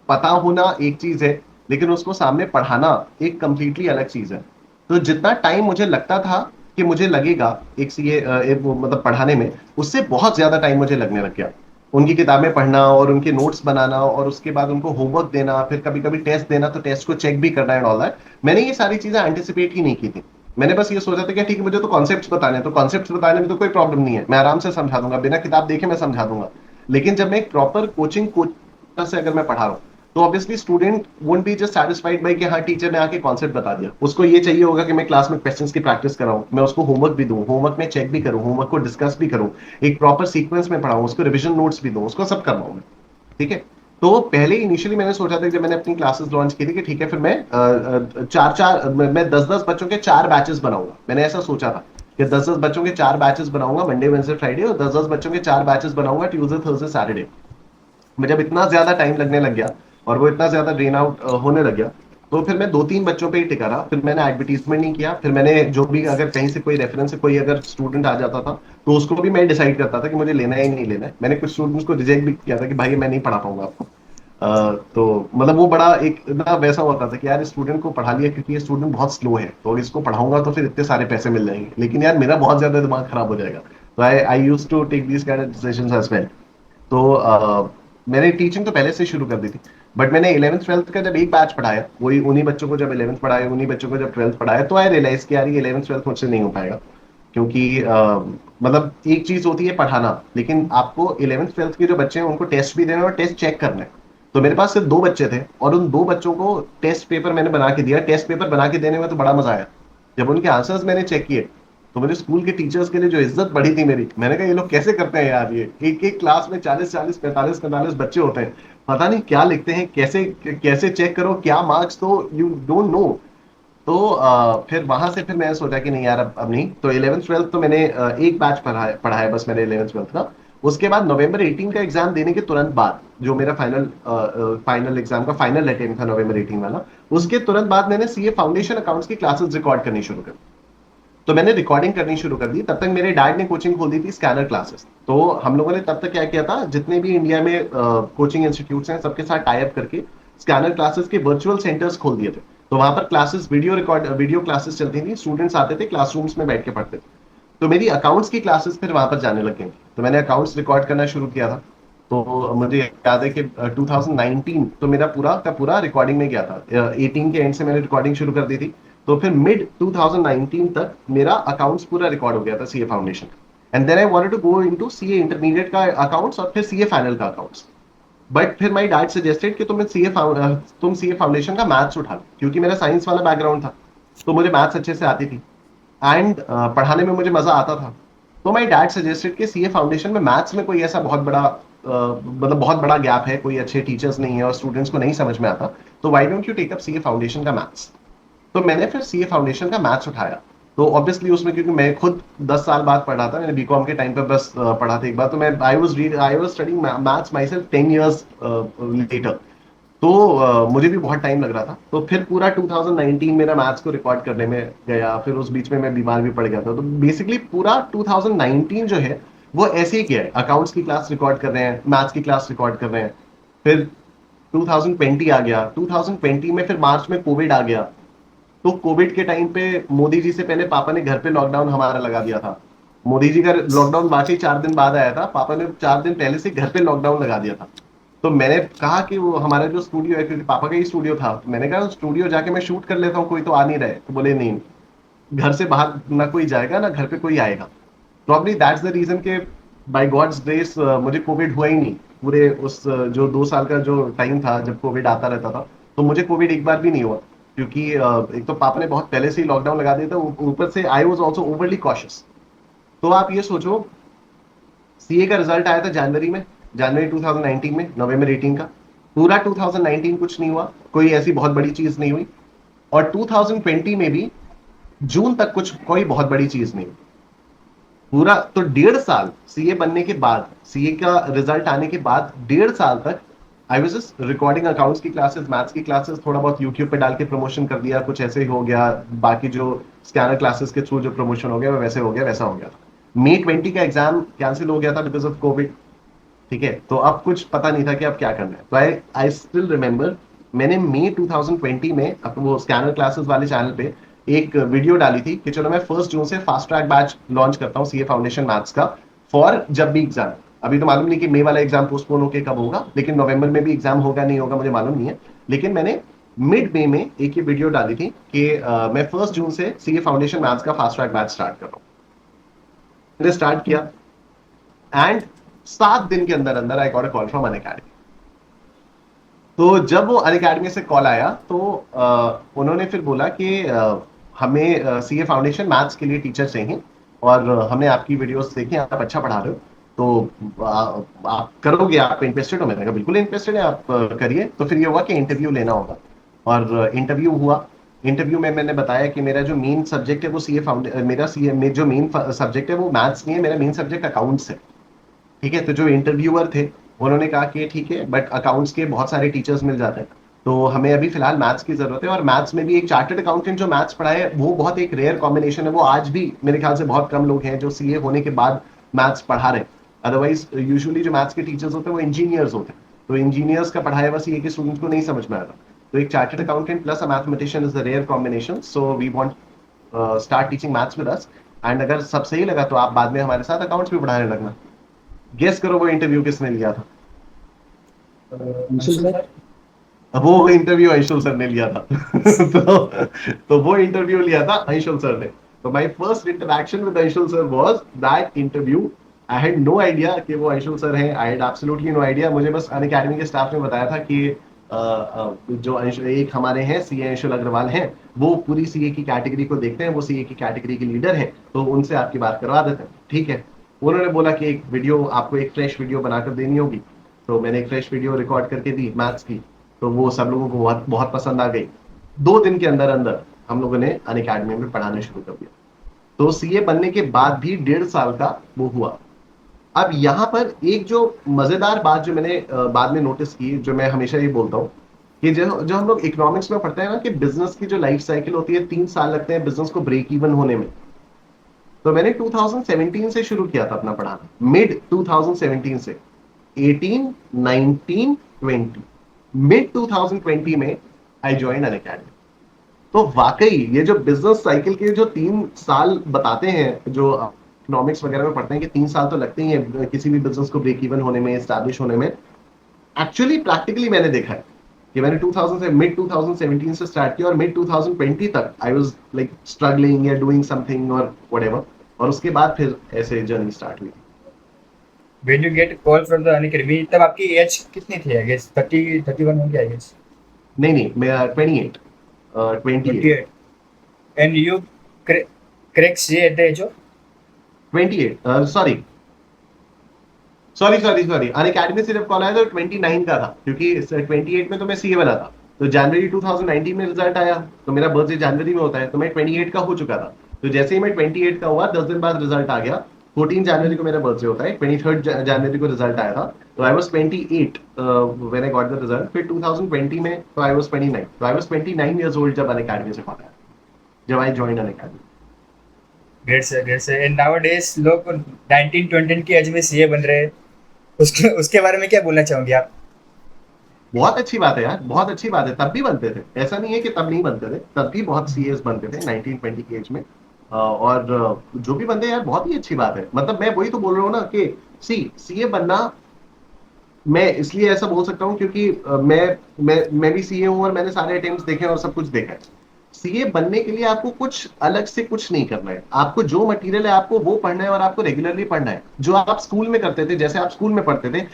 पता होना एक चीज है, लेकिन उसको सामने पढ़ाना एक कंप्लीटली अलग चीज है। तो जितना टाइम मुझे लगता था कि मुझे लगेगा एक सीए मतलब पढ़ाने में, उससे बहुत ज्यादा टाइम मुझे लगने लग गया। उनकी किताबें पढ़ना और उनके नोट्स बनाना, और उसके बाद उनको होमवर्क देना, फिर कभी कभी टेस्ट देना, तो टेस्ट को चेक भी करना एंड ऑल दैट। मैंने ये सारी चीजें एंटिसिपेट ही नहीं की थी। मैंने बस ये सोचा था कि ठीक है, मुझे तो कॉन्सेप्ट्स बताने हैं, तो कॉन्सेप्ट्स बताने में तो कोई प्रॉब्लम नहीं है, मैं आराम से समझा दूंगा, बिना किताब देखे मैं समझा दूंगा। लेकिन जब मैं एक प्रॉपर कोचिंग कोच से अगर मैं पढ़ा रहा हूँ, तो obviously student won't be just satisfied by कि हाँ टीचर ने आके कॉन्सेप्ट बता दिया। उसको ये चाहिए होगा कि मैं क्लास में क्वेश्चंस की प्रैक्टिस कराऊं, मैं उसको होमवर्क भी दूं, होमवर्क में चेक भी करूं, होमवर्क को डिस्कस भी करूं, एक प्रॉपर सीक्वेंस में पढ़ाऊं, उसको रिविजन नोट्स भी दूं, उसको सब करवाऊं मैं, ठीक है। तो पहले इनिशियली मैंने सोचा था कि जब मैंने अपनी क्लासेस लॉन्च की थी कि ठीक है, फिर मैं चार चार मैं 10-10 बच्चों के 4 बैचेस बनाऊंगा। मैंने ऐसा सोचा था कि 10-10 बच्चों के 4 बैचेस बनाऊंगा, मंडे वेडनेसडे फ्राइडे, और 10-10 बच्चों के 4 बैचेस बनाऊंगा ट्यूसडे थर्सडे सैटरडे। मैं जब इतना ज्यादा टाइम लगने लग गया, और वो इतना ज्यादा ड्रेन आउट होने लग गया, तो फिर मैं 2-3 बच्चों पे ही टिका रहा। फिर मैंने एडवर्टीजमेंट नहीं किया। फिर मैंने जो भी, अगर कहीं से कोई रेफरेंस से कोई अगर स्टूडेंट आ जाता था, तो उसको भी मैं डिसाइड करता था कि मुझे लेना है या नहीं लेना है। मैंने कुछ स्टूडेंट्स को रिजेक्ट भी किया था कि भाई मैं नहीं पढ़ा पाऊंगा आपको। तो मतलब वो बड़ा एक ना वैसा होता था कि यार इस स्टूडेंट को पढ़ा लिया, क्योंकि ये स्टूडेंट बहुत स्लो है, तो इसको पढ़ाऊंगा तो फिर इतने सारे पैसे मिल जाएंगे, लेकिन यार मेरा बहुत ज्यादा दिमाग खराब हो जाएगा। तो I I use to take these kind of decisions as well. तो मैंने टीचिंग तो पहले से शुरू कर दी थी। बट मैंने 11th 12th का जब एक बैच पढ़ाया, वही उन्हीं बच्चों को जब 11th पढ़ाया, उन्हीं बच्चों को जब 12th पढ़ाया, तो आई रियलाइज कि यार ये 11th 12th मुझसे नहीं हो पाएगा। क्योंकि मतलब एक चीज होती है पढ़ाना, लेकिन आपको 11th 12th के जो बच्चे हैं उनको टेस्ट भी देना है और टेस्ट चेक करना है। तो मेरे पास सिर्फ 2 बच्चे थे, और उन 2 बच्चों को टेस्ट पेपर मैंने बना के दिया। टेस्ट पेपर बना के देने में तो बड़ा मजा आया। जब उनके आंसर्स मैंने चेक किए, तो मुझे स्कूल के टीचर्स के लिए जो इज्जत बढ़ी थी मेरी, मैंने कहा ये लोग कैसे करते हैं यार, ये एक एक क्लास में 40-40 45-45 बच्चे होते हैं, पता नहीं क्या लिखते हैं, कैसे कैसे चेक करो क्या मार्क्स, तो यू डोंट नो। तो फिर वहां से फिर मैंने सोचा कि नहीं यार, अब नहीं। तो 11th 12th तो मैंने एक बैच पढ़ा है बस मैंने 11th 12th का। उसके बाद नवंबर 18 का एग्जाम देने के तुरंत बाद, जो मेरा फाइनल एग्जाम का फाइनल अटेम्प्ट था नवंबर 18 वाला, उसके तुरंत बाद मैंने सीए फाउंडेशन अकाउंट्स की क्लासेस रिकॉर्ड करनी शुरू कर। तो मैंने रिकॉर्डिंग करनी शुरू कर दी। तब तक मेरे डैड ने कोचिंग खोल दी थी, स्कैनर क्लासेस। तो हम लोगों ने तब तक क्या किया था, जितने भी इंडिया में कोचिंग इंस्टीट्यूट्स हैं सबके साथ टाई अप करके स्कैनर क्लासेस के वर्चुअल सेंटर्स खोल दिए थे। तो वहां पर क्लासेस वीडियो क्लासेस चलती थी, स्टूडेंट्स आते थे, क्लासरूम्स में बैठ के पढ़ते थे। तो मेरी अकाउंट्स की क्लासेस फिर वहां पर जाने लग गई। तो मैंने अकाउंट्स रिकॉर्ड करना शुरू किया था। तो मुझे याद है कि 2019 तो मेरा पूरा का पूरा रिकॉर्डिंग में गया था। 18 के एंड से मैंने रिकॉर्डिंग शुरू कर दी थी। तो फिर मिड 2019 तक मेरा अकाउंट्स पूरा रिकॉर्ड हो गया था CA foundation. And then I wanted to go into CA intermediate का अकाउंट्स, और फिर सीए फाइनल का अकाउंट्स। बट फिर माई डैड सजेस्टेड कि तुम सीए फाउंडेशन का मैथ्स उठा लो, क्योंकि मेरा साइंस वाला बैकग्राउंड था, तो मुझे मैथ्स अच्छे से आती थी, एंड पढ़ाने में मुझे मजा आता था। तो माई डैड सजेस्टेड कि सीए फाउंडेशन में मैथ्स में कोई ऐसा बहुत बड़ा मतलब बहुत बड़ा गैप है, कोई अच्छे टीचर्स नहीं है और स्टूडेंट्स को नहीं समझ में आता, तो why don't you take up CA foundation का मैथ्स। तो मैंने फिर सीए फाउंडेशन का मैथ्स उठाया। तो ऑब्वियसली उसमें, क्योंकि मैं खुद 10 साल बाद पढ़ा था, मैंने बीकॉम के टाइम पे बस पढ़ा था एक बार, तो मैं I was studying maths my self 10 years later. तो मुझे भी बहुत टाइम लग रहा था। तो फिर पूरा 2019 मेरा मैथ्स को रिकॉर्ड करने में गया। फिर उस बीच में मैं बीमार भी पड़ गया था। तो बेसिकली पूरा 2019 जो है वो ऐसे ही किया है, अकाउंट्स की क्लास रिकॉर्ड कर रहे हैं, मैथ्स की क्लास रिकॉर्ड कर रहे हैं। फिर 2020 आ गया। 2020 में फिर मार्च में कोविड आ गया। तो कोविड के टाइम पे मोदी जी से पहले पापा ने घर पे लॉकडाउन हमारा लगा दिया था। मोदी जी का लॉकडाउन वाकई 4 दिन बाद आया था, पापा ने 4 दिन पहले से घर पे लॉकडाउन लगा दिया था। तो मैंने कहा कि वो हमारा जो स्टूडियो है, क्योंकि पापा का ही स्टूडियो था, तो मैंने कहा स्टूडियो जाके मैं शूट कर लेता हूँ, कोई तो आ नहीं रहे। तो बोले नहीं, घर से बाहर ना कोई जाएगा ना घर पे कोई आएगा। प्रॉब्ली दैट्स द रीजन के बाय गॉड्स ग्रेस मुझे कोविड हुआ ही नहीं। पूरे उस जो 2 साल का जो टाइम था जब कोविड आता रहता था, तो मुझे कोविड एक बार भी नहीं हुआ, क्योंकि एक तो पापा ने बहुत पहले से ही लॉकडाउन लगा दिया था, ऊपर से I was also overly cautious. तो आप ये सोचो, सीए का रिजल्ट आया था जनवरी में, जनवरी 2019 में, नवंबर 18 का। पूरा 2019 कुछ नहीं हुआ, कोई ऐसी बहुत बड़ी चीज नहीं हुई। और 2020 में भी जून तक कुछ कोई बहुत बड़ी चीज नहीं हुई। पूरा तो 1.5 साल सीए बनने के बाद, सीए का रिजल्ट आने के बाद 1.5 साल तक आई वाज जस्ट रिकॉर्डिंग अकाउंट्स की क्लासेस, मैथ्स की क्लासेस, थोड़ा बहुत यूट्यूब पे डाल के प्रमोशन कर दिया, कुछ ऐसे ही हो गया। बाकी जो स्कैनर क्लासेस के थ्रू जो प्रमोशन हो गया वो वैसे हो गया, वैसा हो गया था। May 20 का एग्जाम कैंसिल हो गया था बिकॉज ऑफ कोविड। ठीक है, तो अब कुछ पता नहीं था कि अब क्या करना है। तो आई आई स्टिल रिमेम्बर, मैंने मई 2020 में अपने वो स्कैनर क्लासेस वाले चैनल पे एक वीडियो डाली थी कि चलो मैं 1 जून से फास्ट ट्रैक बैच लॉन्च करता हूँ सीए फाउंडेशन मैथ्स का, फॉर जब भी एग्जाम। अभी तो मालूम नहीं कि मई वाला एग्जाम पोस्टपोन होकर कब होगा, लेकिन नवंबर में भी एग्जाम होगा नहीं होगा मुझे मालूम नहीं है। लेकिन मैंने मिड मई में एक ये वीडियो डाली थी कि मैं 1 जून से सीए फाउंडेशन मैथ्स का फास्ट ट्रैक बैच स्टार्ट कर रहा हूँ। मैंने स्टार्ट किया एंड 7 दिन के अंदर अंदर I got a call from Unacademy. तो जब वो अन अकेडमी से कॉल आया तो उन्होंने फिर बोला कि हमें सीए फाउंडेशन मैथ्स के लिए टीचर चाहिए, और हमने आपकी वीडियोस देखी, आप अच्छा पढ़ा रहे हो, तो आप करोगे, आप इंटरेस्टेड हो? मैंने कहा बिल्कुल इंटरेस्टेड है, आप करिए। तो फिर ये हुआ कि इंटरव्यू लेना होगा, और इंटरव्यू हुआ। इंटरव्यू में मैंने बताया कि मेरा जो मेन सब्जेक्ट है वो सीए फाउंडे मेरा सीए में जो मेन सब्जेक्ट है वो मैथ्स नहीं है, मेरा मेन सब्जेक्ट अकाउंट्स है। ठीक है, तो जो इंटरव्यूअर थे उन्होंने कहा कि ठीक है, बट अकाउंट्स के बहुत सारे टीचर्स मिल जाते हैं, तो हमें अभी फिलहाल मैथ्स की जरूरत है। और मैथ्स में भी एक चार्टर्ड अकाउंटेंट जो मैथ्स पढ़ाए, वो बहुत एक रेयर कॉम्बिनेशन है। वो आज भी मेरे ख्याल से बहुत कम लोग हैं जो सीए होने के बाद मैथ्स पढ़ा रहे हैं। अदरवाइज यूजुअली जो मैथ्स के टीचर्स होते हैं वो इंजीनियर्स होते हैं, तो इंजीनियर्स का पढ़ाया हुआ सीए के स्टूडेंट्स को नहीं समझ में आता। तो एक chartered accountant plus a mathematician is the rare combination, so we want start teaching maths with us. And अगर सब सही लगा तो आप बाद में हमारे साथ अकाउंट्स भी पढ़ाने लगना। गेस करो वो इंटरव्यू किसने लिया था? अंशुल सर। वो इंटरव्यू अंशुल सर ने लिया था। तो वो इंटरव्यू लिया था अंशुल सर ने। तो my first interaction with Anshul sir was that interview. I had no idea कि वो अंशुल सर हैं, I had absolutely no idea. मुझे बस अन अकेडमी के स्टाफ ने बताया था कि जो अंशुल, एक हमारे हैं सीए अंशुल अग्रवाल हैं, वो पूरी सीए की कैटेगरी को देखते हैं, वो सीए की कैटेगरी के लीडर हैं, तो उनसे आपकी बात करवा देते हैं। ठीक है, उन्होंने बोला कि एक वीडियो आपको, एक फ्रेश वीडियो बनाकर देनी होगी। तो मैंने एक फ्रेश वीडियो रिकॉर्ड करके दी मैथ्स की, तो वो सब लोगों को बहुत बहुत पसंद आ गई। 2 दिन के अंदर अंदर हम लोगों ने अन अकेडमी में पढ़ाना शुरू कर दिया। तो सीए बनने के बाद भी 1.5 साल का वो हुआ। अब यहाँ पर एक जो मजेदार बात जो मैंने बाद में नोटिस की, जो मैं हमेशा ही बोलता हूँ, कि जो जो हम लोग इकोनॉमिक्स में पढ़ते हैं ना, कि बिजनेस की जो लाइफ साइकिल होती है, 3 साल लगते हैं बिजनेस को ब्रेक इवन होने में। तो मैंने 2017 से शुरू किया था अपना पढ़ाना, मिड 2017 से 18, 19, 20, मिड 2020 में आई ज्वाइन अन अकेडमी। तो वाकई ये जो बिजनेस साइकिल के जो 3 साल बताते हैं, जो इकोनॉमिक्स वगैरह में पढ़ते हैं कि 3 साल तो लगते ही हैं किसी भी बिजनेस को ब्रेक इवन होने में, एस्टैब्लिश होने में। एक्चुअली प्रैक्टिकली मैंने देखा है कि मैंने 2000 से मिड 2017 से स्टार्ट किया, और मिड 2020 तक आई वाज लाइक स्ट्रगलिंग या डूइंग समथिंग और व्हाटएवर, और उसके बाद फिर ऐसे जर्नी स्टार्ट हुई। When you get call from the Unacademy, तब आपकी एज कितनी थी? आई गेस 30 31 होंगी आई गेस। नहीं नहीं, मैं 28, 28, 28 and you crack CA at the age of 28, sorry sorry sorry sorry, Unacademy से जब कॉल आया तो 29 का था, क्योंकि 28 में तो मैं सीए बना था। तो जनवरी 2019 में रिजल्ट आया, तो मेरा बर्थडे जनवरी में होता है, तो मैं 28 का हो चुका था। तो जैसे ही मैं 28 का हुआ, 10 दिन बाद रिजल्ट आ गया। 14 जनवरी को मेरा बर्थडे होता है, 23 जनवरी को रिजल्ट आया था। तो I was 28 when I got the result. फिर 2020 में तो आई वाज 29, तो आई वाज 29 इयर्स ओल्ड जब अन अकेडमी से कॉल आया, जब I join Unacademy. Great sir. And nowadays लोग 19 20 की एज में सीए बन रहे हैं, उसके उसके बारे में क्या बोलना चाहोगे आप? बहुत अच्छी बात है यार, बहुत अच्छी बात है। तब भी बनते थे, ऐसा नहीं है कि तब नहीं बनते थे, तब भी बहुत सीएस बनते थे 19-20 की एज में। और जो भी बंदे यार बहुत ही अच्छी बात है, मतलब मैं वही तो बोल रहा हूँ ना कि सीए बनना, मैं इसलिए ऐसा बोल सकता हूँ क्योंकि मैं भी सीए हूँ और मैंने सारे अटेम्प्ट्स देखे हैं और सब कुछ देखा है। सीए बनने के लिए आपको कुछ अलग से कुछ नहीं करना है, आपको जो मटेरियल है आपको वो पढ़ना है और आपको रेगुलरली पढ़ना है, जो आप स्कूल में करते थे, जैसे आप स्कूल में पढ़ते थे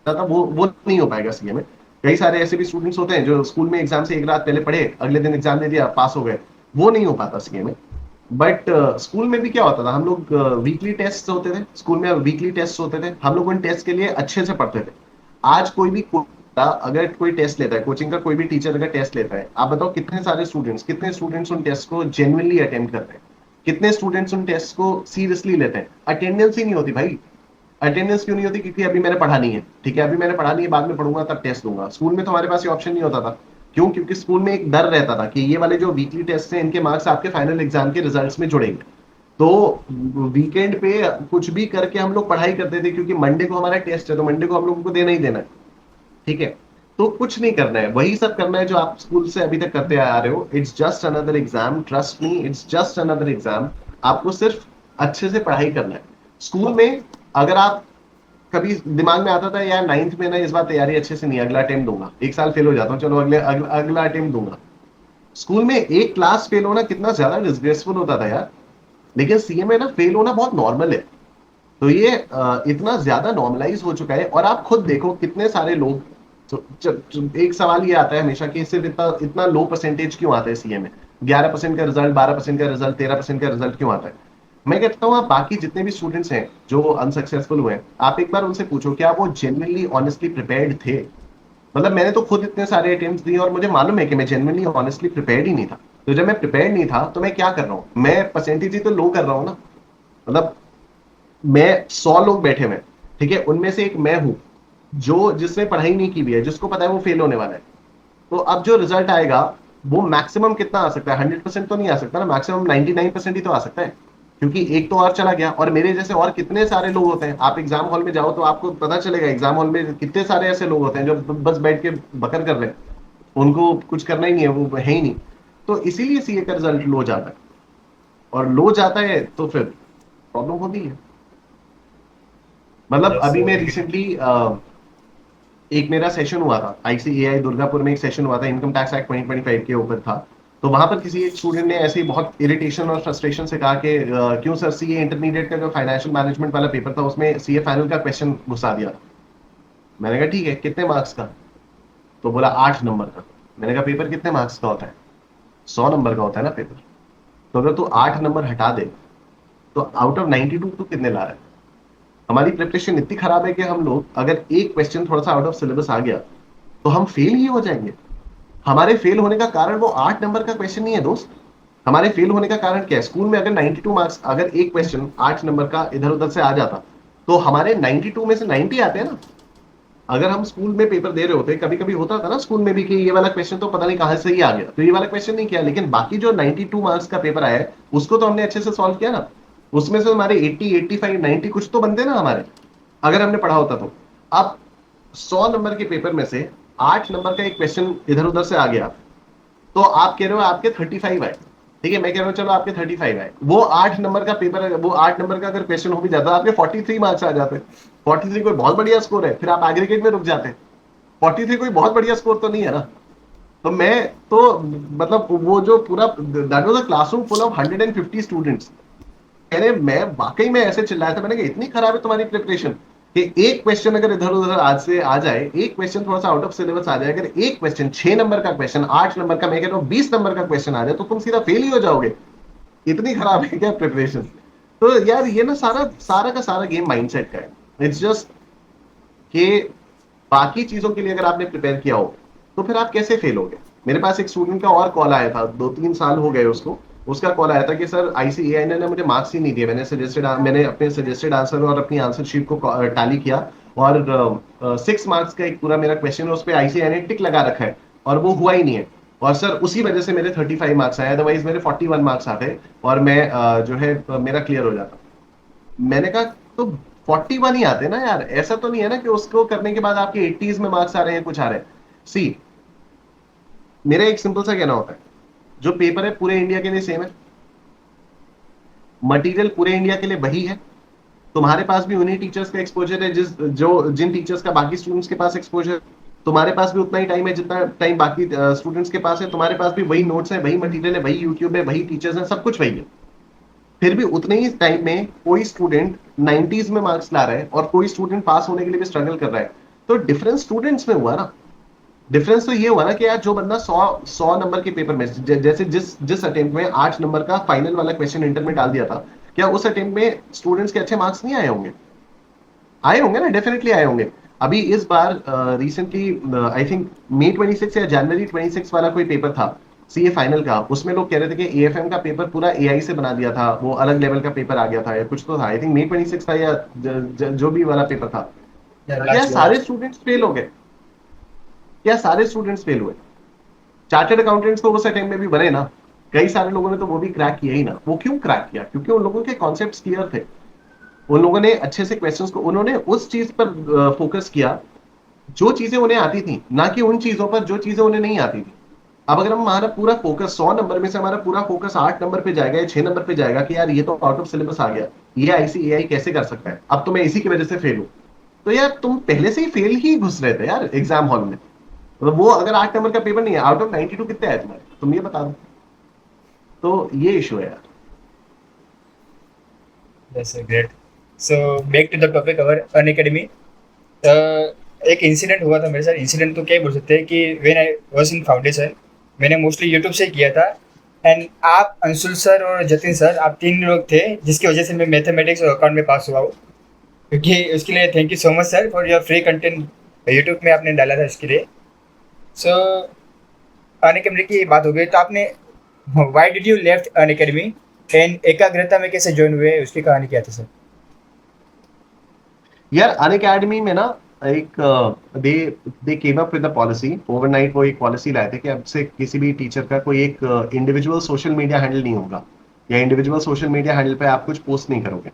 था वो नहीं हो पाएगा सीए में। कई सारे ऐसे भी स्टूडेंट्स होते हैं जो स्कूल में एग्जाम से एक रात पहले पढ़े, अगले दिन एग्जाम दे दिया, पास हो गए, वो नहीं हो पाता सीए में। बट स्कूल में भी क्या होता था, हम लोग वीकली टेस्ट होते थे स्कूल में, वीकली टेस्ट होते थे, हम लोग उन टेस्ट के लिए अच्छे से पढ़ते थे। आज कोई भी अगर कोई टेस्ट लेता है, कोचिंग का कोई भी टीचर अगर टेस्ट लेता है, आप बताओ कितने सारे स्टूडेंट्स, कितने स्टूडेंट्स उन टेस्ट को जेन्युइनली अटेम्प्ट करते हैं, कितने स्टूडेंट्स उन टेस्ट को सीरियसली लेते हैं। अटेंडेंस ही नहीं होती भाई। अटेंडेंस क्यों नहीं होती? क्योंकि अभी मैंने पढ़ा नहीं है, ठीक है, अभी मैंने पढ़ा नहीं है, बाद में पढ़ूंगा तब टेस्ट दूंगा। स्कूल में तो हमारे पास ये ऑप्शन नहीं होता था। क्यों? क्योंकि स्कूल में एक डर रहता था कि ये वाले जो वीकली टेस्ट हैं इनके मार्क्स आपके फाइनल एग्जाम के रिजल्ट्स में जुड़ेंगे। तो वीकेंड पे कुछ भी करके हम लोग पढ़ाई करते थे, क्योंकि मंडे को हमारा टेस्ट है तो मंडे को हम लोगों को देना ही देना है, ठीक है। तो कुछ नहीं करना है, वही सब करना है जो आप स्कूल से अभी तक करते आ रहे हो। It's just another exam, trust me, it's just another exam. आपको सिर्फ अच्छे से पढ़ाई करना है। स्कूल में अगर आप कभी दिमाग में आता था यार नाइन्थ में ना इस बार तैयारी अच्छे से नहीं, अगला अटेम्प्ट दूंगा, एक साल फेल हो जाता हूँ, चलो अगला अटेम्प्ट दूंगा। स्कूल में एक क्लास फेल होना कितना ज्यादा डिसग्रेसफुल होता था यार। लेकिन सीए में ना फेल होना बहुत नॉर्मल है। तो ये इतना ज्यादा नॉर्मलाइज हो चुका है, और आप खुद देखो कितने सारे लोग, एक सवाल ये आता है हमेशा कि सिर्फ इतना इतना लो परसेंटेज क्यों आता है सीए में? 11% का रिजल्ट, 12% का रिजल्ट, 13% का रिजल्ट क्यों आता है? मैं कहता हूँ आप बाकी जितने भी स्टूडेंट्स हैं जो अनसक्सेसफुल हुए हैं, आप एक बार उनसे पूछो क्या वो जेन्युइनली ऑनेस्टली प्रिपेयर्ड थे। मतलब मैंने तो खुद इतने सारे अटेम्प्ट्स दिए और मुझे मालूम है कि मैं जेन्युइनली ऑनेस्टली प्रिपेयर्ड ही नहीं था। तो जब मैं प्रिपेयर्ड नहीं था तो मैं क्या कर रहा हूँ? मैं परसेंटेज ही तो लो कर रहा हूँ ना। मतलब मैं 100 लोग बैठे हुए हैं, ठीक है, उनमें से एक मैं हूं जो जिसने पढ़ाई नहीं की भी है, जिसको पता है वो फेल होने वाला है। तो अब जो रिजल्ट आएगा वो मैक्सिमम कितना आ सकता है? 100% तो नहीं आ सकता ना, मैक्सिमम 99% ही तो आ सकता है। क्योंकि एक तो और चला गया, और मेरे जैसे और कितने सारे लोग होते हैं। आप एग्जाम हॉल में जाओ तो आपको पता चलेगा एग्जाम हॉल में कितने सारे ऐसे लोग होते हैं जो बस बैठ के बकर कर रहे हैं, उनको कुछ करना ही नहीं है, वो है ही नहीं। तो इसीलिए सीए का रिजल्ट लो जाता है, और लो जाता है तो फिर प्रॉब्लम होती है। मतलब यस अभी मैं एग्री। रिसेंटली एक मेरा सेशन हुआ था आईसीएआई दुर्गापुर में, एक सेशन हुआ था इनकम टैक्स एक्ट 2025 के ऊपर था। तो वहां पर किसी एक स्टूडेंट ने ऐसे ही बहुत इरिटेशन और फ्रस्ट्रेशन से कहा कि क्यों सर सीए इंटरमीडिएट का जो फाइनेंशियल मैनेजमेंट वाला पेपर था उसमें सीए फाइनल का क्वेश्चन घुसा दिया। मैंने कहा ठीक है, कितने मार्क्स का? तो बोला 8 नंबर का। मैंने कहा पेपर कितने मार्क्स का होता है? 100 नंबर का होता है ना पेपर। तो अगर तू 8 नंबर हटा दे तो आउट ऑफ 92 तू कितने ला रहा है? हमारी प्रिपरेशन इतनी खराब है कि हम लोग अगर एक क्वेश्चन थोड़ा सा आउट ऑफ सिलेबस आ गया तो हम फेल ही हो जाएंगे। हमारे फेल होने का कारण वो 8 नंबर का क्वेश्चन नहीं है दोस्त। हमारे फेल होने का कारण क्या है? स्कूल में अगर 92 मार्क्स, अगर एक क्वेश्चन 8 नंबर का इधर उधर से आ जाता तो हमारे 92 में से 90 आते हैं ना। अगर हम स्कूल में पेपर दे रहे होते, कभी कभी होता था ना स्कूल में भी कि ये वाला क्वेश्चन तो पता नहीं कहां से ही आ गया, तो ये वाला क्वेश्चन नहीं किया, लेकिन बाकी जो 92 मार्क्स का पेपर आया है उसको तो हमने अच्छे से सॉल्व किया ना। उसमें से हमारे 80, 85, 90 कुछ तो बनते ना हमारे, अगर हमने पढ़ा होता तो। अब 100 नंबर के पेपर में से 8 नंबर का एक क्वेश्चन इधर उधर से आ गया, तो आप कह रहे हो आपके 35 आए, ठीक है, मैं कह रहा हूँ चलो आपके 35 आए, वो 8 नंबर का पेपर, वो 8 नंबर का अगर क्वेश्चन हो भी जाता आपके 43 मार्क्स आ जाते। 43 कोई बहुत बढ़िया स्कोर है, फिर आप एग्रीगेट में रुक जाते। 43 कोई बहुत बढ़िया स्कोर तो नहीं है ना। तो मैं तो मतलब वो जो पूरा that was a classroom full of 150 students. मैंने मैं वाकई में ऐसे चिल्लाया था, मैंने कहा इतनी खराब है तुम्हारी प्रिपरेशन कि एक क्वेश्चन अगर इधर उधर आज से आ जाए, एक क्वेश्चन थोड़ा सा आउट ऑफ सिलेबस आ जाए, अगर एक क्वेश्चन 6 नंबर का क्वेश्चन, 8 नंबर का, मैं कह रहा हूँ 20 नंबर का क्वेश्चन आ जाए तो तुम सीधा फेल ही हो जाओगे। इतनी खराब है क्या प्रिपरेशन? तो यार ये ना सारा सारा का सारा गेम माइंडसेट का है। इट्स जस्ट कि बाकी चीजों के लिए अगर आपने प्रिपेयर किया हो तो फिर आप कैसे फेल होगे? मेरे पास एक स्टूडेंट का और कॉल आया था, 2-3 साल हो गए उसको। उसका कॉल आया था कि सर आईसीएआई ने मुझे मार्क्स ही नहीं दिए, मैंने अपने सजेस्टेड आंसर और अपनी आंसर शीट को टैली किया, और 6 मार्क्स का एक पूरा मेरा क्वेश्चन है, उस पर आईसीएआई ने टिक लगा रखा है और वो हुआ ही नहीं है। और सर उसी वजह से मेरे 35 मार्क्स आए, अदरवाइज मेरे 41 मार्क्स आते और मैं जो है मेरा क्लियर हो जाता। मैंने कहा तो 41 ही आते ना यार, ऐसा तो नहीं है ना कि उसको करने के बाद आपके 80s में मार्क्स आ रहे हैं, कुछ आ रहे हैं। सी, मेरा एक सिंपल सा कहना होता है जो पेपर है पूरे इंडिया के लिए सेम है, मटेरियल पूरे इंडिया के लिए वही है, तुम्हारे पास भी उन्हीं टीचर्स का एक्सपोजर है जिन टीचर्स का बाकी स्टूडेंट्स के पास एक्सपोजर, तुम्हारे पास भी उतना ही टाइम है जितना टाइम बाकी स्टूडेंट्स के पास है, तुम्हारे पास भी वही नोट्स है, वही मटेरियल है, वही यूट्यूब है, वही टीचर्स है, सब कुछ वही है। फिर भी उतने ही टाइम में कोई स्टूडेंट 90s में मार्क्स ला रहा है और कोई स्टूडेंट पास होने के लिए भी स्ट्रगल कर रहा है, तो डिफरेंस स्टूडेंट्स में हुआ ना। डिफरेंस तो ये हुआ ना कि यार जो बंदा 100 नंबर के पेपर में जैसे जिस जिस अटेम्प्ट में 8 नंबर का फाइनल वाला क्वेश्चन इंटर में डाल दिया था, क्या उस अटेम्प्ट में स्टूडेंट्स के अच्छे मार्क्स नहीं आए होंगे? आए होंगे ना, डेफिनेटली आए होंगे। अभी इस बार रिसेंटली आई थिंक मई 26 या जनवरी 26 वाला कोई पेपर था सीए फाइनल का, उसमें लोग कह रहे थे कि एएफएम का पेपर पूरा एआई से बना दिया था, वो अलग लेवल का पेपर आ गया था या कुछ तो था, आई थिंक मई 26 था या जो भी वाला पेपर था। क्या लास्ट सारे स्टूडेंट्स फेल हो गए? क्या सारे स्टूडेंट्स फेल हुए? चार्टर्ड अकाउंटेंट्स तो उस अटेम्प्ट में भी बने ना, कई सारे लोगों ने तो वो भी क्रैक किया ही ना। वो क्यों क्रैक किया? क्योंकि उन लोगों के कॉन्सेप्ट्स क्लियर थे, उन लोगों ने अच्छे से क्वेश्चंस को, उन्होंने उस चीज पर फोकस किया जो चीजें उन्हें आती थी, ना कि उन चीजों पर जो चीजें उन्हें नहीं आती थी। अब अगर हम हमारा पूरा फोकस 100 नंबर में से हमारा पूरा फोकस 8 नंबर पे जाएगा या 6 नंबर पे जाएगा कि यार ये तो आउट ऑफ सिलेबस आ गया, ये आईसी एआई कैसे कर सकता है, अब तो मैं इसी की वजह से फेल हूं, तो यार तुम पहले से ही फेल ही घुस रहे थे यार एग्जाम हॉल में। मतलब वो अगर 8 नंबर का पेपर नहीं है, आउट ऑफ 92 कितने आए तुम्हारे, तुम ये बता दो। तो ये इशू है यार। That's great. So back to the topic our Unacademy. एक इंसिडेंट हुआ था मेरे साथ। इंसिडेंट तो क्या ही बोल सकते हैं कि when I was in foundation, मैंने मोस्टली यूट्यूब से किया था। एंड आप अंशुल सर और जतिन सर, आप तीन लोग थे जिसकी वजह से मैं मैथमेटिक्स और अकाउंट में पास हुआ हूँ। क्योंकि उसके लिए thank you so much sir for your free content YouTube में आपने डाला था इसके लिए। सो अनअकैडमी की बात हो गई तो आपने why did you left Unacademy and एकाग्रता में कैसे ज्वाइन हुए, उसकी कहानी क्या थी सर? यार अन अकेडमी में ना एक they they came up with the policy overnight. वो एक पॉलिसी लाए थे कि अब से किसी भी टीचर का कोई एक इंडिविजुअल सोशल मीडिया हैंडल नहीं होगा, या इंडिविजुअल सोशल मीडिया हैंडल पे आप कुछ पोस्ट नहीं करोगे।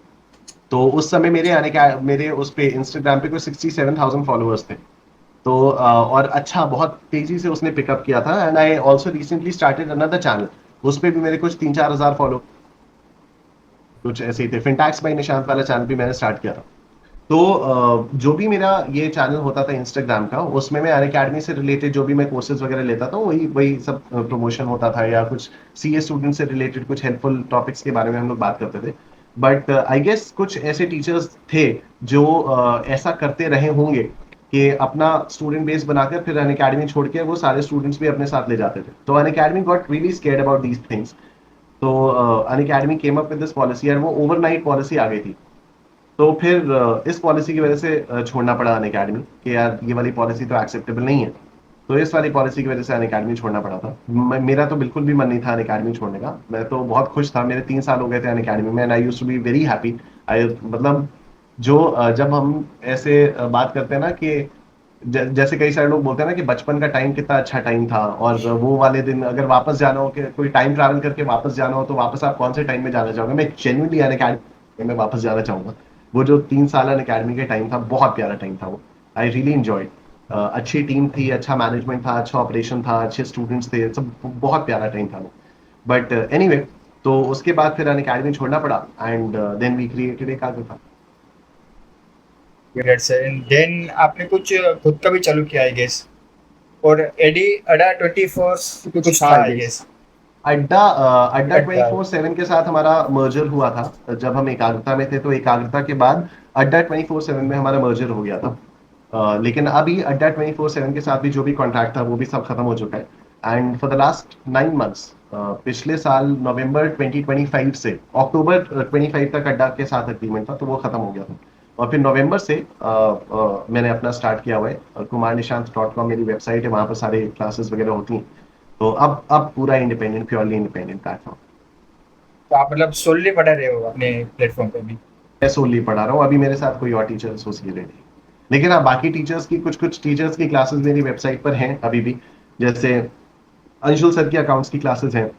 तो उस समय मेरे उस पे इंस्टाग्राम पे कोई 67,000 फॉलोअर्स थे। तो और अच्छा बहुत तेजी से उसने पिकअप किया था। And I also recently started another channel, उस पे भी मेरे कुछ 3-4 हजार फॉलो कुछ ऐसे ही थे। फिनटैक्स बाय निशांत वाला चैनल भी मैंने स्टार्ट किया था। तो जो भी मेरा ये चैनल होता था इंस्टाग्राम का, उसमें मैं अनअकैडमी से रिलेटेड जो भी मैं कोर्सेज वगैरह लेता था वही वही सब प्रमोशन होता था, या कुछ सीए स्टूडेंट से रिलेटेड कुछ हेल्पफुल टॉपिक्स के बारे में हम लोग बात करते थे। बट आई गेस कुछ ऐसे टीचर्स थे जो ऐसा करते रहे होंगे कि अपना स्टूडेंट बेस बनाकर फिर अनअकैडमी छोड़ के वो सारे स्टूडेंट्स भी अपने साथ ले जाते थे। तो Unacademy got really scared about these things. तो Unacademy came up with this policy, और वो ओवरनाइट पॉलिसी आ गई थी। तो फिर इस पॉलिसी की वजह से छोड़ना पड़ा अनअकैडमी कि यार ये वाली पॉलिसी तो एक्सेप्टेबल नहीं है। तो इस वाली पॉलिसी की वजह से अनअकैडमी छोड़ना पड़ा था। मेरा तो बिल्कुल भी मन नहीं था अनअकैडमी छोड़ने का, मैं तो बहुत खुश था। मेरे 3 साल हो गए थे अनअकैडमी में, and I used to be very happy. I मतलब जो जब हम ऐसे बात करते हैं ना कि जैसे कई सारे लोग बोलते हैं ना कि बचपन का टाइम कितना अच्छा टाइम था, और वो वाले दिन अगर वापस जाना हो, कि कोई टाइम ट्रैवल करके वापस जाना हो, तो वापस आप कौन से टाइम में जाना चाहोगे? मैं जेन्युइनली अनअकैडमी में वापस जाना चाहूंगा। वो जो 3 साल अनअकैडमी का टाइम था, बहुत प्यारा टाइम था वो। I really enjoyed. अच्छी टीम थी, अच्छा मैनेजमेंट था, अच्छा ऑपरेशन था, अच्छे स्टूडेंट्स थे, सब बहुत प्यारा टाइम था वो। बट एनीवे, तो उसके बाद फिर अनअकैडमी छोड़ना पड़ा, एंड देन वी क्रिएटेड एक आगे था। Great sir. एंड देन आपने कुछ खुद का भी चालू किया आई गेस, और एडी अडा 24 कुछ था हाँ आई yes. गेस। अड्डा अड्डा अड्डा। 24/7 के साथ हमारा मर्जर हुआ था जब हम एकाग्रता में थे। तो एकाग्रता के बाद अड्डा 24/7 में हमारा मर्जर हो गया था। लेकिन अभी अड्डा 24/7 के साथ भी जो भी कॉन्ट्रैक्ट था वो भी सब खत्म हो चुका है। And for the last 9 months, पिछले साल नवंबर 2025 से अक्टूबर 25 तक अड्डा के साथ एग्रीमेंट था, तो वो खत्म हो गया था। और फिर नवंबर से मैंने अपना स्टार्ट किया हुआ है। kumarnishant.com मेरी वेबसाइट है, वहां पर सारे क्लासेस वगैरह होती हैं। तो अब पूरा इंडिपेंडेंट, प्योरली इंडिपेंडेंट प्लेटफॉर्म। तो आप मतलब सोलली पढ़ा रहे हो अपने प्लेटफॉर्म पे भी? मैं सोली पढ़ा रहा हूँ, अभी मेरे साथ कोई और टीचर एसोसिएटेड नहीं। लेकिन हाँ, बाकी टीचर्स की कुछ कुछ टीचर्स की क्लासेस मेरी वेबसाइट पर हैं अभी भी। जैसे अंशुल सर की अकाउंट्स की क्लासेस हैं,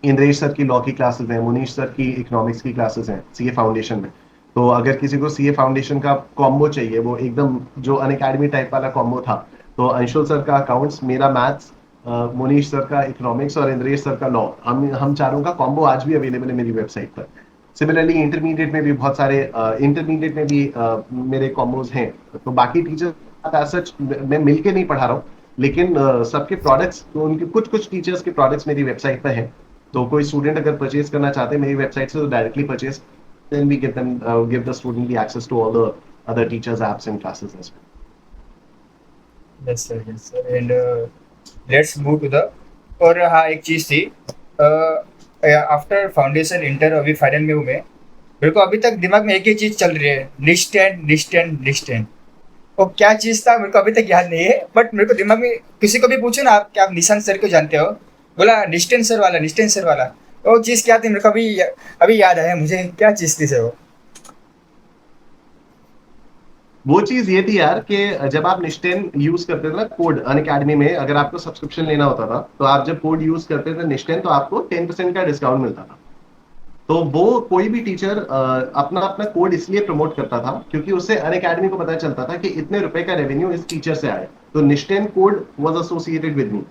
इंद्रेश सर की लॉ की क्लासेस हैं, मुनीश सर की इकोनॉमिक्स की क्लासेस हैं सीए फाउंडेशन में। तो अगर किसी को सीए फाउंडेशन का कॉम्बो चाहिए, वो एकदम जो अनअकैडमी टाइप वाला कॉम्बो था, तो अंशुल सर का अकाउंट्स, मेरा मैथ्स मोनीश सर का इकोनॉमिक्स और इंद्रेश सर का लॉ, हम चारों का कॉम्बो आज भी अवेलेबल है मेरी वेबसाइट पर। सिमिलरली इंटरमीडिएट में भी बहुत सारे इंटरमीडिएट में भी मेरे कॉम्बोज हैं। तो बाकी टीचर सच मैं मिलके नहीं पढ़ा रहा हूँ, लेकिन सबके प्रोडक्ट्स, तो उनके कुछ कुछ टीचर्स के प्रोडक्ट्स मेरी वेबसाइट पर हैं। तो कोई स्टूडेंट अगर परचेज करना चाहते हैं मेरी वेबसाइट से तो directly purchase, then we give the student the access to all the other teachers apps and classes as well. Yes sir, yes sir. And let's move to the, और हाँ एक चीज़ थी, आफ्टर फाउंडेशन इंटर अभी final में हूँ मैं, मेरे को अभी तक दिमाग में एक ही चीज़ चल रही है, डिस्टेंट डिस्टेंट डिस्टेंट। वो क्या चीज़ था मेरे को अभी तक याद नहीं है, बट मेरे को दिमाग में किसी को भी पूछो ना आप, क्या आप निशांत सर को जानते हो, बोला डिस्टेंसर वाला, डिस्टेंसर वाला। वो चीज़ क्या थी मेरे को अभी याद आया मुझे, क्या चीज़ थी सर वो? वो चीज ये थी यार कि जब आप निष्टेन यूज करते थे ना कोड अनअकैडमी में, अगर आपको सब्सक्रिप्शन लेना होता था तो आप जब कोड यूज करते थे निष्टेन तो आपको 10% का डिस्काउंट मिलता था। तो वो कोई भी टीचर अपना अपना कोड इसलिए प्रमोट करता था क्योंकि उससे अनअकैडमी को पता चलता था कि इतने रुपए का रेवेन्यू इस टीचर से आया। तो निष्टेन code was associated with me.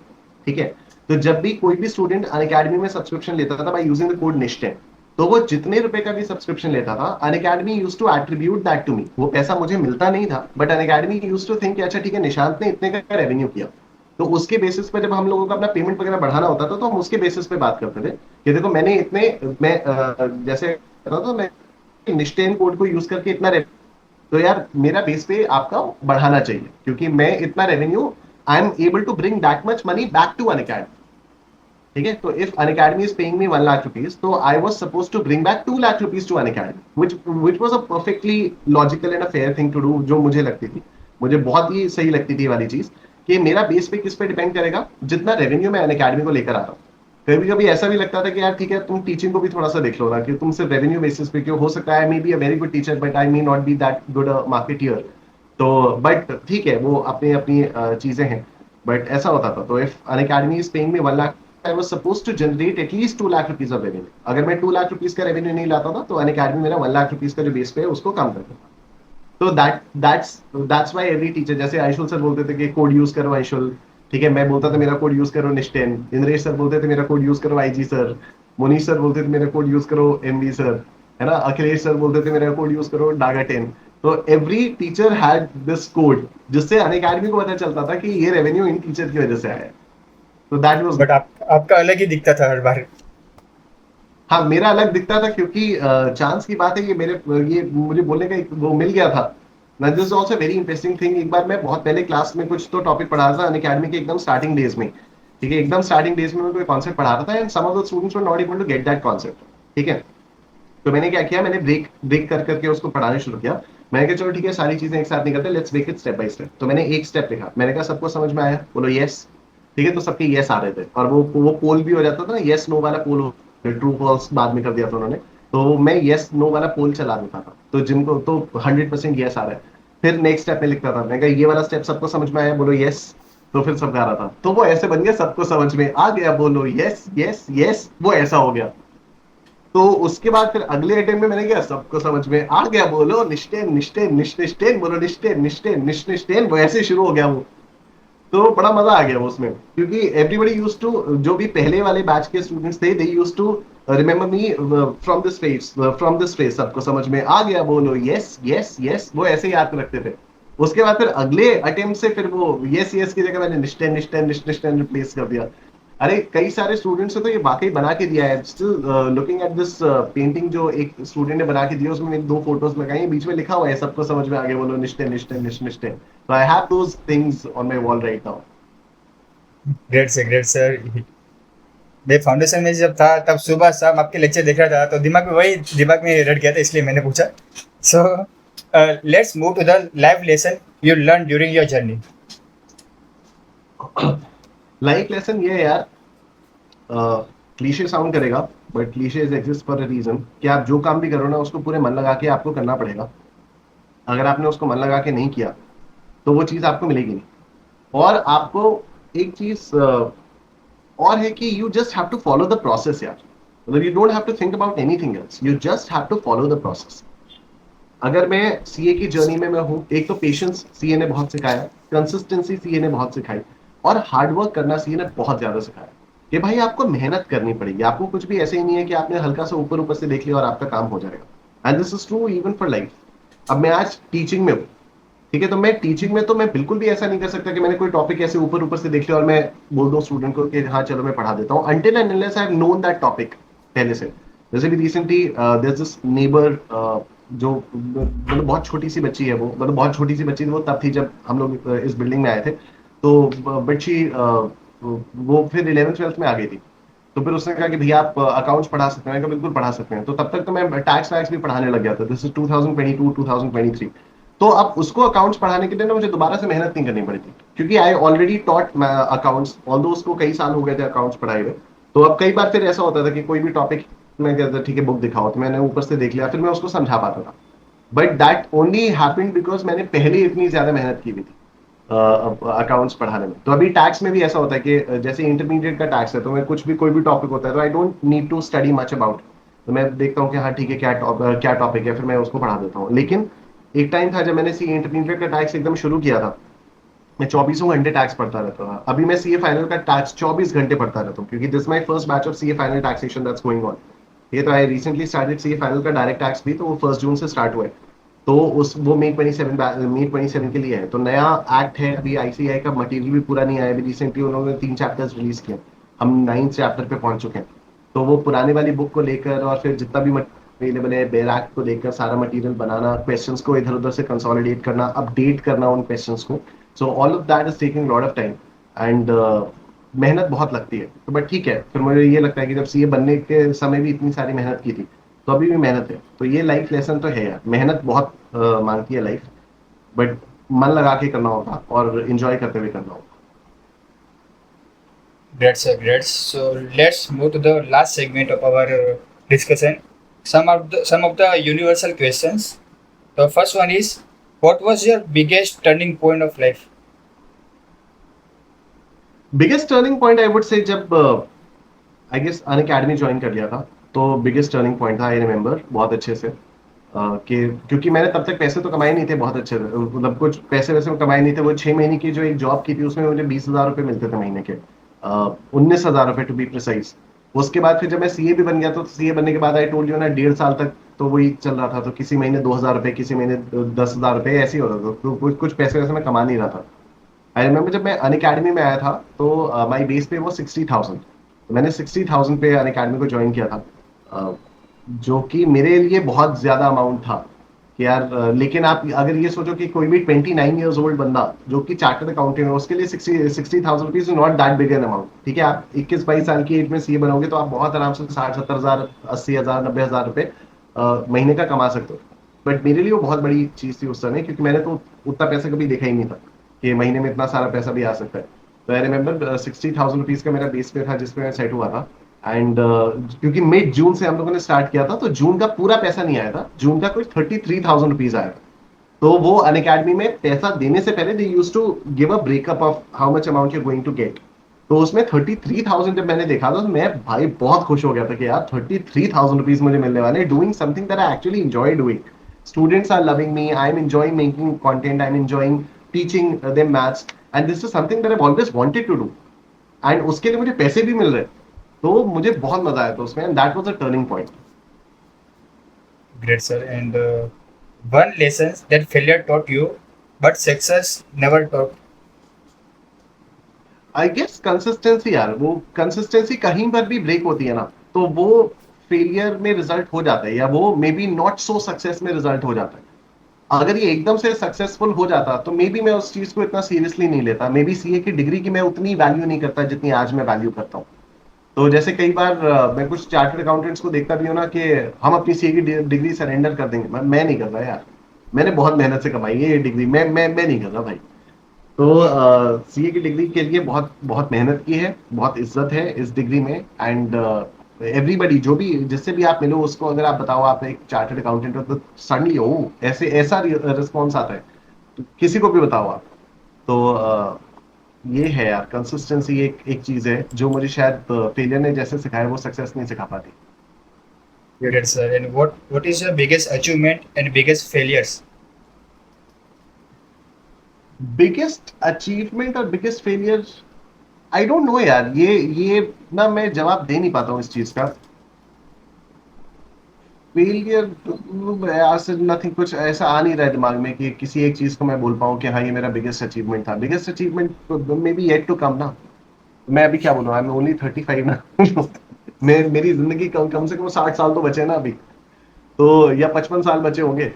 ठीक है। तो जब भी कोई भी स्टूडेंट अनअकैडमी में सब्सक्रिप्शन लेता था बाय यूजिंग द कोड निष्टेन, तो वो जितने रुपए का भी सब्सक्रिप्शन लेता था Unacademy used to attribute that to me. वो पैसा मुझे मिलता नहीं था, but Unacademy used to think अच्छा ठीक है निशांत ने इतने का रेवेन्यू किया। तो उसके बेसिस पे जब हम लोगों को अपना पेमेंट वगैरह बढ़ाना होता था तो हम उसके बेसिस पे बात करते थे कि देखो मैंने इतने, मैं जैसे कर रहा था मैं निष्ठेन कोड को यूज करके इतना तो यार मेरा बेस पे आपका बढ़ाना चाहिए क्योंकि मैं इतना revenue I am able to bring that much money back to Unacademy. ठीक है। तो if Unacademy is paying me 1 lakh rupees तो I was suppose to bring back 2 lakh rupees to Unacademy, which was a perfectly logical and a fair thing to do, जो मुझे लगती थी, मुझे बहुत ही सही लगती थी ये वाली चीज कि मेरा बेस पे किस पे डिपेंड करेगा, जितना रेवेन्यू मैं अनअकैडमी को लेकर आ रहा हूँ। कभी कभी ऐसा भी लगता था कि यार ठीक है तुम टीचिंग को भी थोड़ा सा देख लो ना, कि तुम सिर्फ रेवेन्यू बेसिस पे, क्यों हो सकता है may be a very good teacher but I may not be that good marketeer. तो बट ठीक है वो अपनी अपनी चीजें हैं। बट ऐसा होता था तो if Unacademy is paying me 1 lakh, I was suppose to generate at least 2 lakh rupees of revenue. अगर मैं 2 लाख रुपीज का रेवेन्यू नहीं लाता था तो अनअकैडमी मेरा 1 लाख रुपीज का जो बेस पे है उसको कम करता था। तो दैट्स व्हाई एवरी टीचर, जैसे आयुषुल सर बोलते थे कि कोड यूज करो आयुषुल, ठीक है, मैं बोलता था मेरा कोड यूज करो निष्ठेन, इंद्रेश सर बोलते थे मेरा कोड यूज करो आईजी सर, मोनीश सर बोलते थे मेरा कोड यूज करो एमवी सर, है ना, अखिलेश सर बोलते थे मेरा कोड यूज करो डागा 10। तो every teacher had this code जिससे अनअकैडमी को पता चलता था कि ये रेवेन्यू इन टीचर की वजह से आया है। तो दैट वाज, बट आपका अलग ही दिखता था हर बार। हाँ मेरा अलग दिखता था क्योंकि चांस की बात है कि मेरे ये मुझे बोलने का एक वो मिल गया था ना। This is also very interesting thing. एक बार मैं बहुत पहले क्लास में कुछ तो टॉपिक पढ़ा रहा था अनअकैडमी के एकदम स्टार्टिंग डेज में। ठीक है, एकदम स्टार्टिंग डेज में मैं कोई कॉन्सेप्ट पढ़ा रहा था and some of the students were not able to get that concept. ठीक है। तो मैंने क्या किया, मैंने ब्रेक ब्रेक कर करके उसको पढ़ाना शुरू किया। मैंने कहा चलो ठीक है सारी चीजें एक साथ नहीं करते, let's break it step by step. तो मैंने एक स्टेप लिखा, मैंने कहा सबको समझ में आया, बोलो यस। ठीक है। तो सबके यस आ रहे थे और वो पोल भी हो जाता था ना, यस नो वाला पोल, ट्रू फॉल्स बाद में कर दिया था उन्होंने। तो मैं यस नो वाला पोल चला देता था तो जिनको तो 100% यस आ रहा है। फिर नेक्स्ट स्टेप में लिखता था, मैं कहा ये वाला स्टेप सबको समझ में आया, बोलो यस। तो फिर सबका आ रहा था, तो वो ऐसे बन गया सबको समझ में आ गया, बोलो यस यस यस, वो ऐसा हो गया। तो उसके बाद फिर अगले अटेम्प्ट में मैंने किया सबको समझ में आ गया, बोलो निष्ठेन निष्ठेन निष्ठेन, बोलो निष्ठेन निष्ठेन निष्ठेन, वो ऐसे शुरू हो गया वो। तो बड़ा मजा आ गया वो उसमें क्योंकि एवरीबडी यूज्ड टू, जो भी पहले वाले बैच के स्टूडेंट्स थे, they used to remember me from this phase, सबको समझ में आ गया, बोलो यस यस यस, वो ऐसे याद रखते थे। उसके बाद फिर अगले अटेम्प्ट से फिर वो यस यस की जगह मैंने निष्ठेन निष्ठेन निष्ठेन रिप्लेस कर दिया। अरे कई सारे स्टूडेंट्स ने तो ये वाकई बना के दिया है। Still looking at this painting जो एक स्टूडेंट ने बना के दिया, उसमें मेरी 2 फोटोज लगाई हैं, बीच में लिखा हुआ है सबको समझ में आ गया, बोलो निष्ठेन निष्ठेन निष्ठेन। तो I have those things on my wall right now. Great sir, great sir. मैं फाउंडेशन में जब था तब सुबह शाम आपके लेक्चर देख रहा था, तो दिमाग में रट गया था, इसलिए मैंने पूछा। So let's move to the life lesson you learn during your journey. Life lesson ये है यार, क्लीशे साउंड करेगा but cliches exist for a reason, कि आप जो काम भी करो ना उसको पूरे मन लगा के आपको करना पड़ेगा। अगर आपने उसको मन लगा के नहीं किया तो वो चीज आपको मिलेगी नहीं। और आपको एक चीज और है कि you just have to follow the process यार। मतलब you don't have to think about anything else, you just have to follow the process. अगर मैं सीए की जर्नी में मैं हूँ, एक तो पेशेंस सीए ने बहुत सिखाया, कंसिस्टेंसी सीए ने बहुत सिखाई। और हार्ड वर्क करना सीए ने बहुत ज्यादा सिखाया कि भाई आपको मेहनत करनी पड़ेगी, आपको कुछ भी ऐसे ही नहीं है कि आपने हल्का सा ऊपर ऊपर से देख लिया और आपका काम हो जाएगा। And this is true even for life. अब मैं आज टीचिंग में हूँ, ठीक है, तो मैं टीचिंग में तो मैं बिल्कुल भी ऐसा नहीं कर सकता कि मैंने कोई टॉपिक ऐसे ऊपर ऊपर से देख लिया और मैं बोल दूं स्टूडेंट को कि हाँ चलो मैं पढ़ा देता हूँ, until and unless I have known that topic पहले से। जैसे भी recently there is this neighbour जो मतलब बहुत छोटी सी बच्ची है, वो मतलब बहुत छोटी सी बच्ची थी वो तब थी जब हम लोग इस बिल्डिंग में आए थे। तो बच्ची वो फिर 11th 12th में आ गई थी। तो फिर उसने कहा कि भैया आप अकाउंट्स पढ़ा सकते हैं, मैंने कहा बिल्कुल पढ़ा सकते हैं। तो तब तक तो मैं टैक्स वैक्स भी पढ़ाने लग गया था, दिस इज 2022 2023। तो अब उसको अकाउंट्स पढ़ाने के लिए ना मुझे दोबारा से मेहनत नहीं करनी पड़ी थी, क्योंकि I already taught accounts, although उसको कई साल हो गए थे अकाउंट्स पढ़ाए हुए। तो अब कई बार फिर ऐसा होता था कि कोई भी टॉपिक मैं कहता था ठीक है बुक दिखाओ, तो मैंने ऊपर से देख लिया, फिर मैं उसको समझा पाता था। But that only happened because मैंने पहले इतनी ज्यादा मेहनत की हुई थी अकाउंट्स पढ़ाने में। तो अभी टैक्स में भी ऐसा होता है कि जैसे इंटरमीडिएट का टैक्स है, तो मैं कुछ भी कोई भी टॉपिक होता है तो I don't need to study much about. तो मैं देखता हूँ कि हाँ ठीक है क्या टॉपिक है, फिर मैं उसको पढ़ा देता हूँ। लेकिन एक टाइम था जब मैंने सी इंटरमीडिएट का टैक्स एकदम शुरू किया था, मैं 24 घंटे टैक्स पढ़ता रहता था। अभी मैं सीए फाइनल का टैक्स 24 घंटे पढ़ता रहता हूँ, क्योंकि this my first batch of CA final taxation that's going on. ये तो I recently started CA final का डायरेक्ट टैक्स भी, तो वो 1 जून से स्टार्ट हुआ है। तो उस वो मई 27 के लिए है। तो नया एक्ट है, अभी आईसीआई का मटेरियल भी पूरा नहीं आया, अभी रिसेंटली उन्होंने 3 चैप्टर्स रिलीज किए, हम 9th चैप्टर पे पहुंच चुके हैं। तो वो पुराने वाली बुक को लेकर और फिर जितना भी अवेलेबल है बेयर एक्ट को लेकर सारा मटेरियल बनाना, क्वेश्चंस को इधर उधर से कंसोलिडेट करना, अपडेट करना उन क्वेश्चंस को। So all of that is taking lot of time and मेहनत बहुत लगती है। तो बट ठीक है, फिर मुझे ये लगता है कि जब सीए बनने के समय भी इतनी सारी मेहनत की थी, तो अभी भी मेहनत है। तो ये लाइफ लेसन तो है यार, मेहनत बहुत मांगती है लाइफ, बट मन लगा के करना होगा और इंजॉय करते हुए करना होगा। Great, sir. Great. So let's move to the last segment of our discussion. Some of the universal questions. The first one is, what was your biggest turning point of life? Biggest turning point I would say जब I guess Unacademy join कर लिया था, तो biggest turning point था, I remember बहुत अच्छे से कि क्योंकि मैंने तब तक पैसे तो कमाए नहीं थे बहुत अच्छे से, मतलब कुछ पैसे वैसे कमाए नहीं थे। वो 6 महीने की जो एक जॉब की थी उसमें मुझे 20,000 रुपये मिलते थे महीने के, 19,000 रुपये टू बी प्रिसाइज। उसके बाद फिर जब मैं सीए भी बन गया, तो सीए बनने के बाद आई टोल्ड यू ना 1.5 साल तक तो वही चल रहा था। तो किसी महीने 2,000 रुपये, किसी महीने 10,000 रुपये ऐसे ही होता था। तो कुछ पैसे वैसे मैं कमा नहीं रहा था। आई रिमेम्बर जब मैं अन अकेडमी में आया था, तो माई बेस पे वो 60,000, तो मैंने 60,000 पे अन अकेडमी को ज्वाइन किया था। जो कि मेरे लिए बहुत ज्यादा अमाउंट था कि यार लेकिन आप अगर ये सोचो कि कोई भी 29 ईयर्स ओल्ड बंदा जो कि चार्टर्ड अकाउंटेंट है, उसके लिए 60,000 rupees not that big an amount. ठीक है, आप 21-22 साल की एज में सीए बनोगे तो आप बहुत आराम से 60-70 हजार, 80,000, 90,000 रुपये महीने का कमा सकते हो। बट मेरे लिए वो बहुत बड़ी चीज थी उस समय, क्योंकि मैंने तो उतना पैसा कभी देखा ही नहीं था कि महीने में इतना सारा पैसा भी आ सकता है। तो आई रिमेम्बर 60,000 रुपीज का मेरा बेस पे था जिसपे मैं सेट हुआ था। एंड क्योंकि मिड जून से हम लोगों ने स्टार्ट किया था, तो जून का पूरा पैसा नहीं आया था, जून का कोई 33,000 रुपीज आया था। तो वो अन अकेडमी में पैसा देने से पहले they use to give a breakup of how much amount you going to get. तो उसमें 33,000 जब मैंने देखा था, तो मैं भाई बहुत खुश हो गया था कि यार 33,000 रुपीज मुझे मिलने वाले, doing something that I actually enjoy doing. Students are loving me, I am enjoying making content, I am enjoying teaching them maths, and this is something that I always wanted to do. And उसके लिए मुझे पैसे भी मिल रहे, तो मुझे बहुत मजा आया था उसमें, and that was a turning point. Great, sir. And one lesson that failure taught you, but success never taught. I guess consistency यार, वो कंसिस्टेंसी कहीं पर भी ब्रेक होती है ना, तो वो फेलियर में रिजल्ट हो जाता है, या वो may be not so success में रिजल्ट हो जाता है। अगर ये एकदम से सक्सेसफुल हो जाता तो मे बी मैं उस चीज को इतना सीरियसली नहीं लेता, मे बी सीए की डिग्री की मैं उतनी वैल्यू नहीं करता जितनी आज मैं वैल्यू करता हूँ। तो जैसे कई बार मैं कुछ चार्टर्ड अकाउंटेंट्स को देखता भी हूँ ना कि हम अपनी सीए की डिग्री सरेंडर कर देंगे, मैं नहीं कर रहा यार, मैंने बहुत मेहनत से कमाई है ये डिग्री, मैं नहीं कर रहा भाई। तो सीए की डिग्री के लिए बहुत बहुत मेहनत की है, बहुत इज्जत है इस डिग्री में। एंड एवरीबडी जो भी जिससे भी आप मिलो उसको अगर आप बताओ आप एक चार्टर्ड अकाउंटेंट हो, तो सडनली ओ ऐसे ऐसा रिस्पॉन्स आता है, तो किसी को भी बताओ आप। तो ये है यार, कंसिस्टेंसी एक एक चीज है जो मुझे शायद फेलियर ने जैसे सिखाया वो सक्सेस नहीं सिखा पाती। Great, sir. And what is your biggest achievement and biggest failures? Biggest achievement और biggest failure, I don't know यार, ये ना मैं जवाब दे नहीं पाता हूँ इस चीज का। फेलियर ऐसे नथिंग, कुछ ऐसा आ नहीं रहा है दिमाग में कि किसी एक चीज को मैं बोल पाऊँ कि हाँ ये मेरा बिगेस्ट अचीवमेंट था। Biggest achievement may be yet to come ना। मैं अभी क्या बोलूँ, आई एम ओनली 35 ना। मैं मेरी जिंदगी कम से कम 60 साल तो बचे ना अभी, तो या 55 साल बचे होंगे।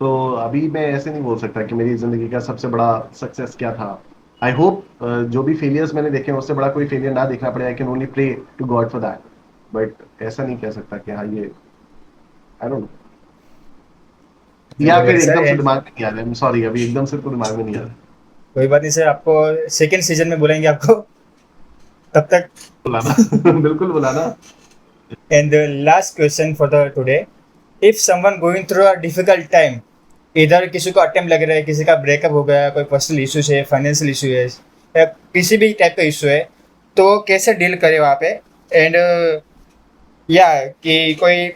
तो अभी मैं ऐसे नहीं बोल सकता कि मेरी जिंदगी का सबसे बड़ा सक्सेस क्या था। आई होप जो भी फेलियर्स मैंने देखे हैं उससे बड़ा कोई फेलियर ना देखना पड़े। I can only pray to God for that. But ऐसा नहीं कह सकता कि हाँ ये, आई डोंट नो, या फिर ग्रेट सर। एकदम से एंड दिमाग में नहीं आ रहा है, सॉरी अभी एकदम से तो दिमाग में नहीं आ रहा है। कोई बात नहीं सर, आपको सेकेंड सीजन में बुलाएंगे आपको, तब तक। बुलाना। बिल्कुल बुलाना। And the last question for the today, if someone going through a difficult time, इधर किसी को अटेम्प्ट लग रहा है, किसी का ब्रेकअप हो गया, कोई पर्सनल इश्यूज है, फाइनेंशियल इशू है, या किसी भी टाइप का इशू है, तो कैसे डील करे वहाँ पे। एंड या कि कोई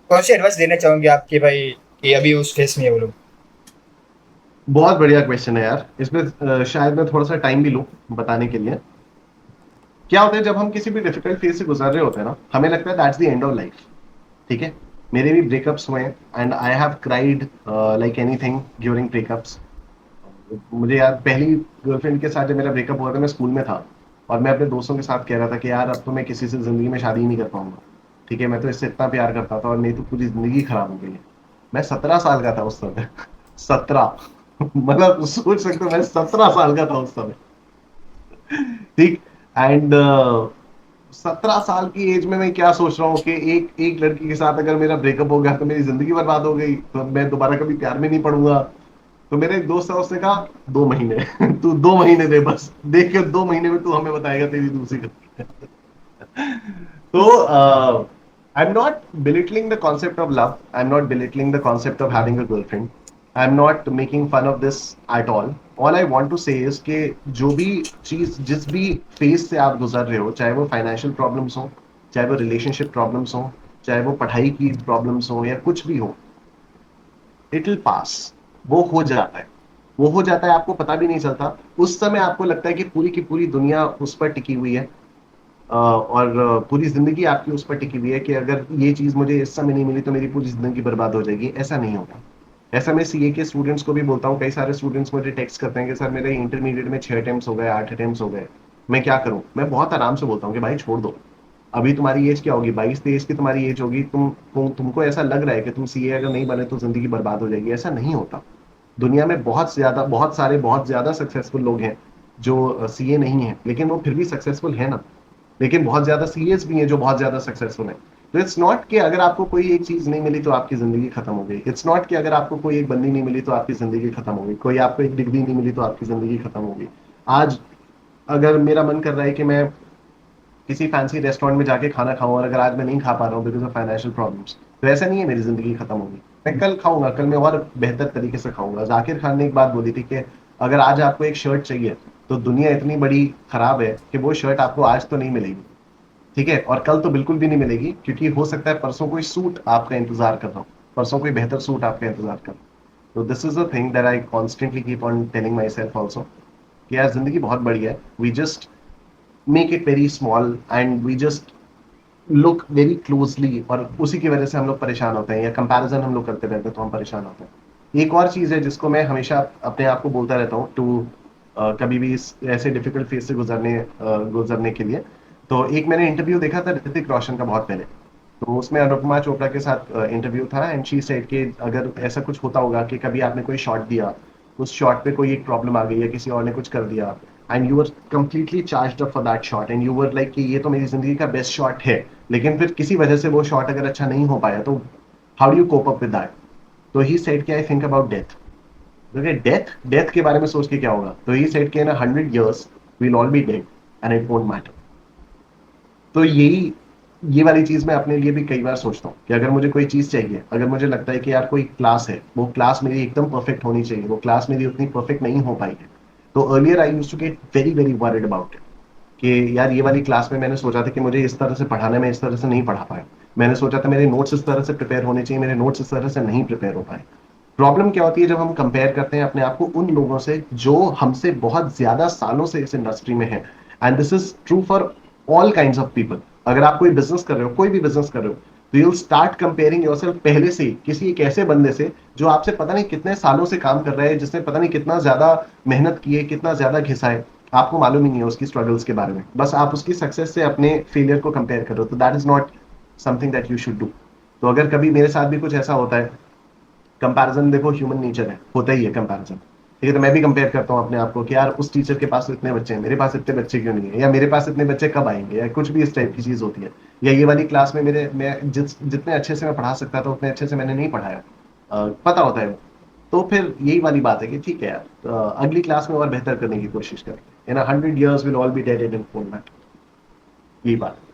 कौन सी एडवाइस देना चाहोगे आप कि भाई कि अभी उस फेस में है वो लोग। बहुत बढ़िया क्वेश्चन है यार। इसमें शायद मैं थोड़ा सा टाइम भी लूं बताने के लिए। क्या होता है जब हम किसी भी डिफिकल्ट फेज से गुजर रहे होते हैं ना, हमें लगता है that's the end of life. ठीक है, मेरे भी ब्रेकअप्स हुए हैं and I have cried like anything during breakups. मुझे यार पहली गर्लफ्रेंड के साथ जब मेरा ब्रेकअप हुआ था मैं स्कूल में था, और मैं अपने दोस्तों के साथ कह रहा था कि यार अब तो मैं किसी से जिंदगी में शादी ही नहीं कर पाऊंगा। ठीक है, मैं तो इससे इतना प्यार करता था और मेरी तो पूरी जिंदगी खराब हो गई है। मैं 17 साल का था उस समय। 17। मतलब सोच सकते हो मैं 17 साल का था उस समय। ठीक। एंड 17 साल की एज में मैं क्या सोच रहा हूँ कि एक एक लड़की के साथ अगर मेरा ब्रेकअप हो गया तो मेरी जिंदगी बर्बाद हो गई, तो मैं दोबारा कभी प्यार में नहीं पड़ूंगा। तो मेरे एक दोस्त है, उसने कहा 2 महीने। तू 2 महीने दे बस, देख के 2 महीने में तू हमें बताएगा तेरी दूसरी गलती है। तो I'm not belittling the concept of love. I'm not belittling the concept of having a girlfriend. I'm not making fun of this at all. All I want to say is कि जो भी चीज, जिस भी फेज से आप गुजर रहे हो, चाहे वो फाइनेंशियल प्रॉब्लम्स हो, चाहे वो रिलेशनशिप प्रॉब्लम्स हो, चाहे वो पढ़ाई की प्रॉब्लम्स हो, या कुछ भी हो, इट विल पास। वो हो जाता है। वो हो जाता है, आपको पता भी नहीं चलता। उस समय आपको लगता है कि पूरी की पूरी दुनिया उस पर टिकी हुई है, और पूरी जिंदगी आपकी उस पर टिकी हुई है कि अगर ये चीज मुझे इस समय नहीं मिली तो मेरी पूरी जिंदगी बर्बाद हो जाएगी। ऐसा नहीं होता। ऐसा मैं सीए के स्टूडेंट्स को भी बोलता हूँ। कई सारे स्टूडेंट्स मुझे टेक्स्ट करते हैं कि सर मेरे इंटरमीडिएट में 6 अटेम्प्ट्स हो गए, 8 अटेम्प्ट्स हो गए, मैं क्या करूं। मैं बहुत आराम से बोलता हूँ कि भाई छोड़ दो। अभी तुम्हारी एज क्या होगी, 22-23 की तुम्हारी एज होगी। तुमको ऐसा लग रहा है कि तुम सीए अगर नहीं बने तो जिंदगी बर्बाद हो जाएगी। ऐसा नहीं होता। दुनिया में बहुत ज्यादा सक्सेसफुल लोग हैं जो सीए नहीं है, लेकिन वो फिर भी सक्सेसफुल है ना। लेकिन बहुत ज्यादा सीरियस भी हैं जो बहुत ज्यादा सक्सेसफुल है। तो इट्स नॉट कि अगर आपको कोई एक चीज नहीं मिली तो आपकी जिंदगी खत्म हो गई। इट्स नॉट कि अगर आपको कोई एक बंदी नहीं मिली तो आपकी जिंदगी खत्म हो गई, कोई आपको एक डिग्री नहीं मिली तो आपकी जिंदगी खत्म हो गई। आज अगर मेरा मन कर रहा है कि मैं किसी फैंसी रेस्टोरेंट में जाके खाना खाऊं, और अगर आज मैं नहीं खा पा रहा हूँ बिकॉज ऑफ फाइनेंशियल प्रॉब्लम्स, तो ऐसा नहीं है मेरी जिंदगी खत्म होगी। मैं कल खाऊंगा, कल मैं और बेहतर तरीके से खाऊंगा। जाकिर खान ने एक बात बोली थी कि अगर आज आपको एक शर्ट चाहिए तो दुनिया इतनी बड़ी खराब है कि वो शर्ट आपको आज तो नहीं मिलेगी, ठीक है, और कल तो बिल्कुल भी नहीं मिलेगी, क्योंकि हो सकता है परसों कोई सूट आपका इंतजार कर रहा हो, परसों कोई बेहतर सूट आपका इंतजार कर रहा हो। तो this is the thing that I constantly keep on telling myself also, कि यार जिंदगी बहुत बड़ी है। We just make it very small and we just look very closely, और उसी की वजह से हम लोग परेशान होते हैं, या कंपैरिजन हम लोग करते रहते हैं तो हम परेशान होते हैं। एक और चीज है जिसको मैं हमेशा अपने आप को बोलता रहता हूँ, टू कभी भी इस ऐसे डिफिकल्ट फेज से गुजरने के लिए। तो एक मैंने इंटरव्यू देखा था ऋतिक रोशन का बहुत पहले। तो उसमें अनुपमा चोपड़ा के साथ इंटरव्यू था, एंड शी सेड कि अगर ऐसा कुछ होता होगा कि कभी आपने कोई शॉट दिया, उस शॉट पे कोई एक प्रॉब्लम आ गई या किसी और ने कुछ कर दिया, and you are completely charged up for that shot, and you were like कि ये तो मेरी जिंदगी का बेस्ट शॉट है, लेकिन फिर किसी वजह से वो शॉट अगर अच्छा नहीं हो पाया, तो how do you cope up with that. तो ही सेड कि आई थिंक अबाउट डेथ। देखिए डेथ डेथ के बारे में सोच के क्या होगा। तो ही सेड कि इन 100 years we'll all be dead and it won't matter। तो यही, ये वाली चीज मैं अपने लिए भी कई बार सोचता हूँ कि अगर मुझे कोई चीज चाहिए, अगर मुझे लगता है कि यार कोई क्लास है, वो क्लास मेरी एकदम परफेक्ट होनी चाहिए, वो क्लास मेरी उतनी परफेक्ट नहीं हो पाई है, तो earlier I used to get very very worried about it, कि यार ये वाली क्लास में मैंने सोचा था कि मुझे इस तरह से पढ़ाना है, मैं इस तरह से नहीं पढ़ा पाया। मैंने सोचा था मेरे नोट्स इस तरह से प्रिपेयर होने चाहिए, मेरे नोट्स इस तरह से नहीं प्रिपेयर हो पाए। प्रॉब्लम क्या होती है जब हम कंपेयर करते हैं अपने आप को उन लोगों से जो हमसे बहुत ज्यादा सालों से इस इंडस्ट्री में है, and this is true for all kinds of people. अगर आप कोई बिजनेस कर रहे हो, कोई भी बिजनेस कर रहे हो, तो you will start comparing yourself पहले से ही किसी एक ऐसे बंदे से जो आपसे पता नहीं कितने सालों से काम कर रहा है, जिसने पता नहीं कितना ज्यादा मेहनत की है, कितना ज्यादा घिसा है. आपको मालूम ही नहीं है उसकी स्ट्रगल्स के बारे में, बस आप उसकी सक्सेस से अपने फेलियर को कंपेयर करो. तो that is not something that you should do. तो अगर कभी मेरे साथ भी कुछ ऐसा होता है, कंपैरिजन देखो ह्यूमन नेचर है, होता ही है कंपैरिजन. ठीक है, तो मैं भी कंपेयर करता हूँ अपने आप को कि यार उस टीचर के पास तो इतने बच्चे हैं, मेरे पास इतने बच्चे क्यों नहीं है, या मेरे पास इतने बच्चे कब आएंगे, या कुछ भी इस टाइप की चीज होती है. या ये वाली क्लास में मैं जितने अच्छे से मैं पढ़ा सकता था उतने अच्छे से मैंने नहीं पढ़ाया. पता होता है वो. तो फिर यही वाली बात है कि ठीक है यार, अगली क्लास में और बेहतर करने की कोशिश करें. इन 100 years will all B dead in format. यही बात है.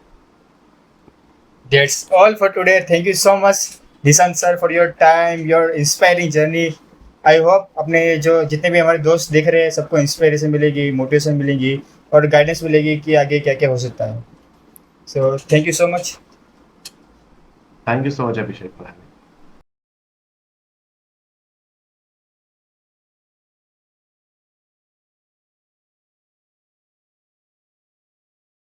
That's all for today. Thank you so much, Nishan sir, for your time, your inspiring journey. I hope अपने जो जितने भी हमारे दोस्त देख रहे हैं सबको इंस्पिरेशन मिलेगी, मोटिवेशन मिलेगी और गाइडेंस मिलेगी कि आगे क्या क्या हो सकता है. So thank you so much. Thank you so much Abhishek for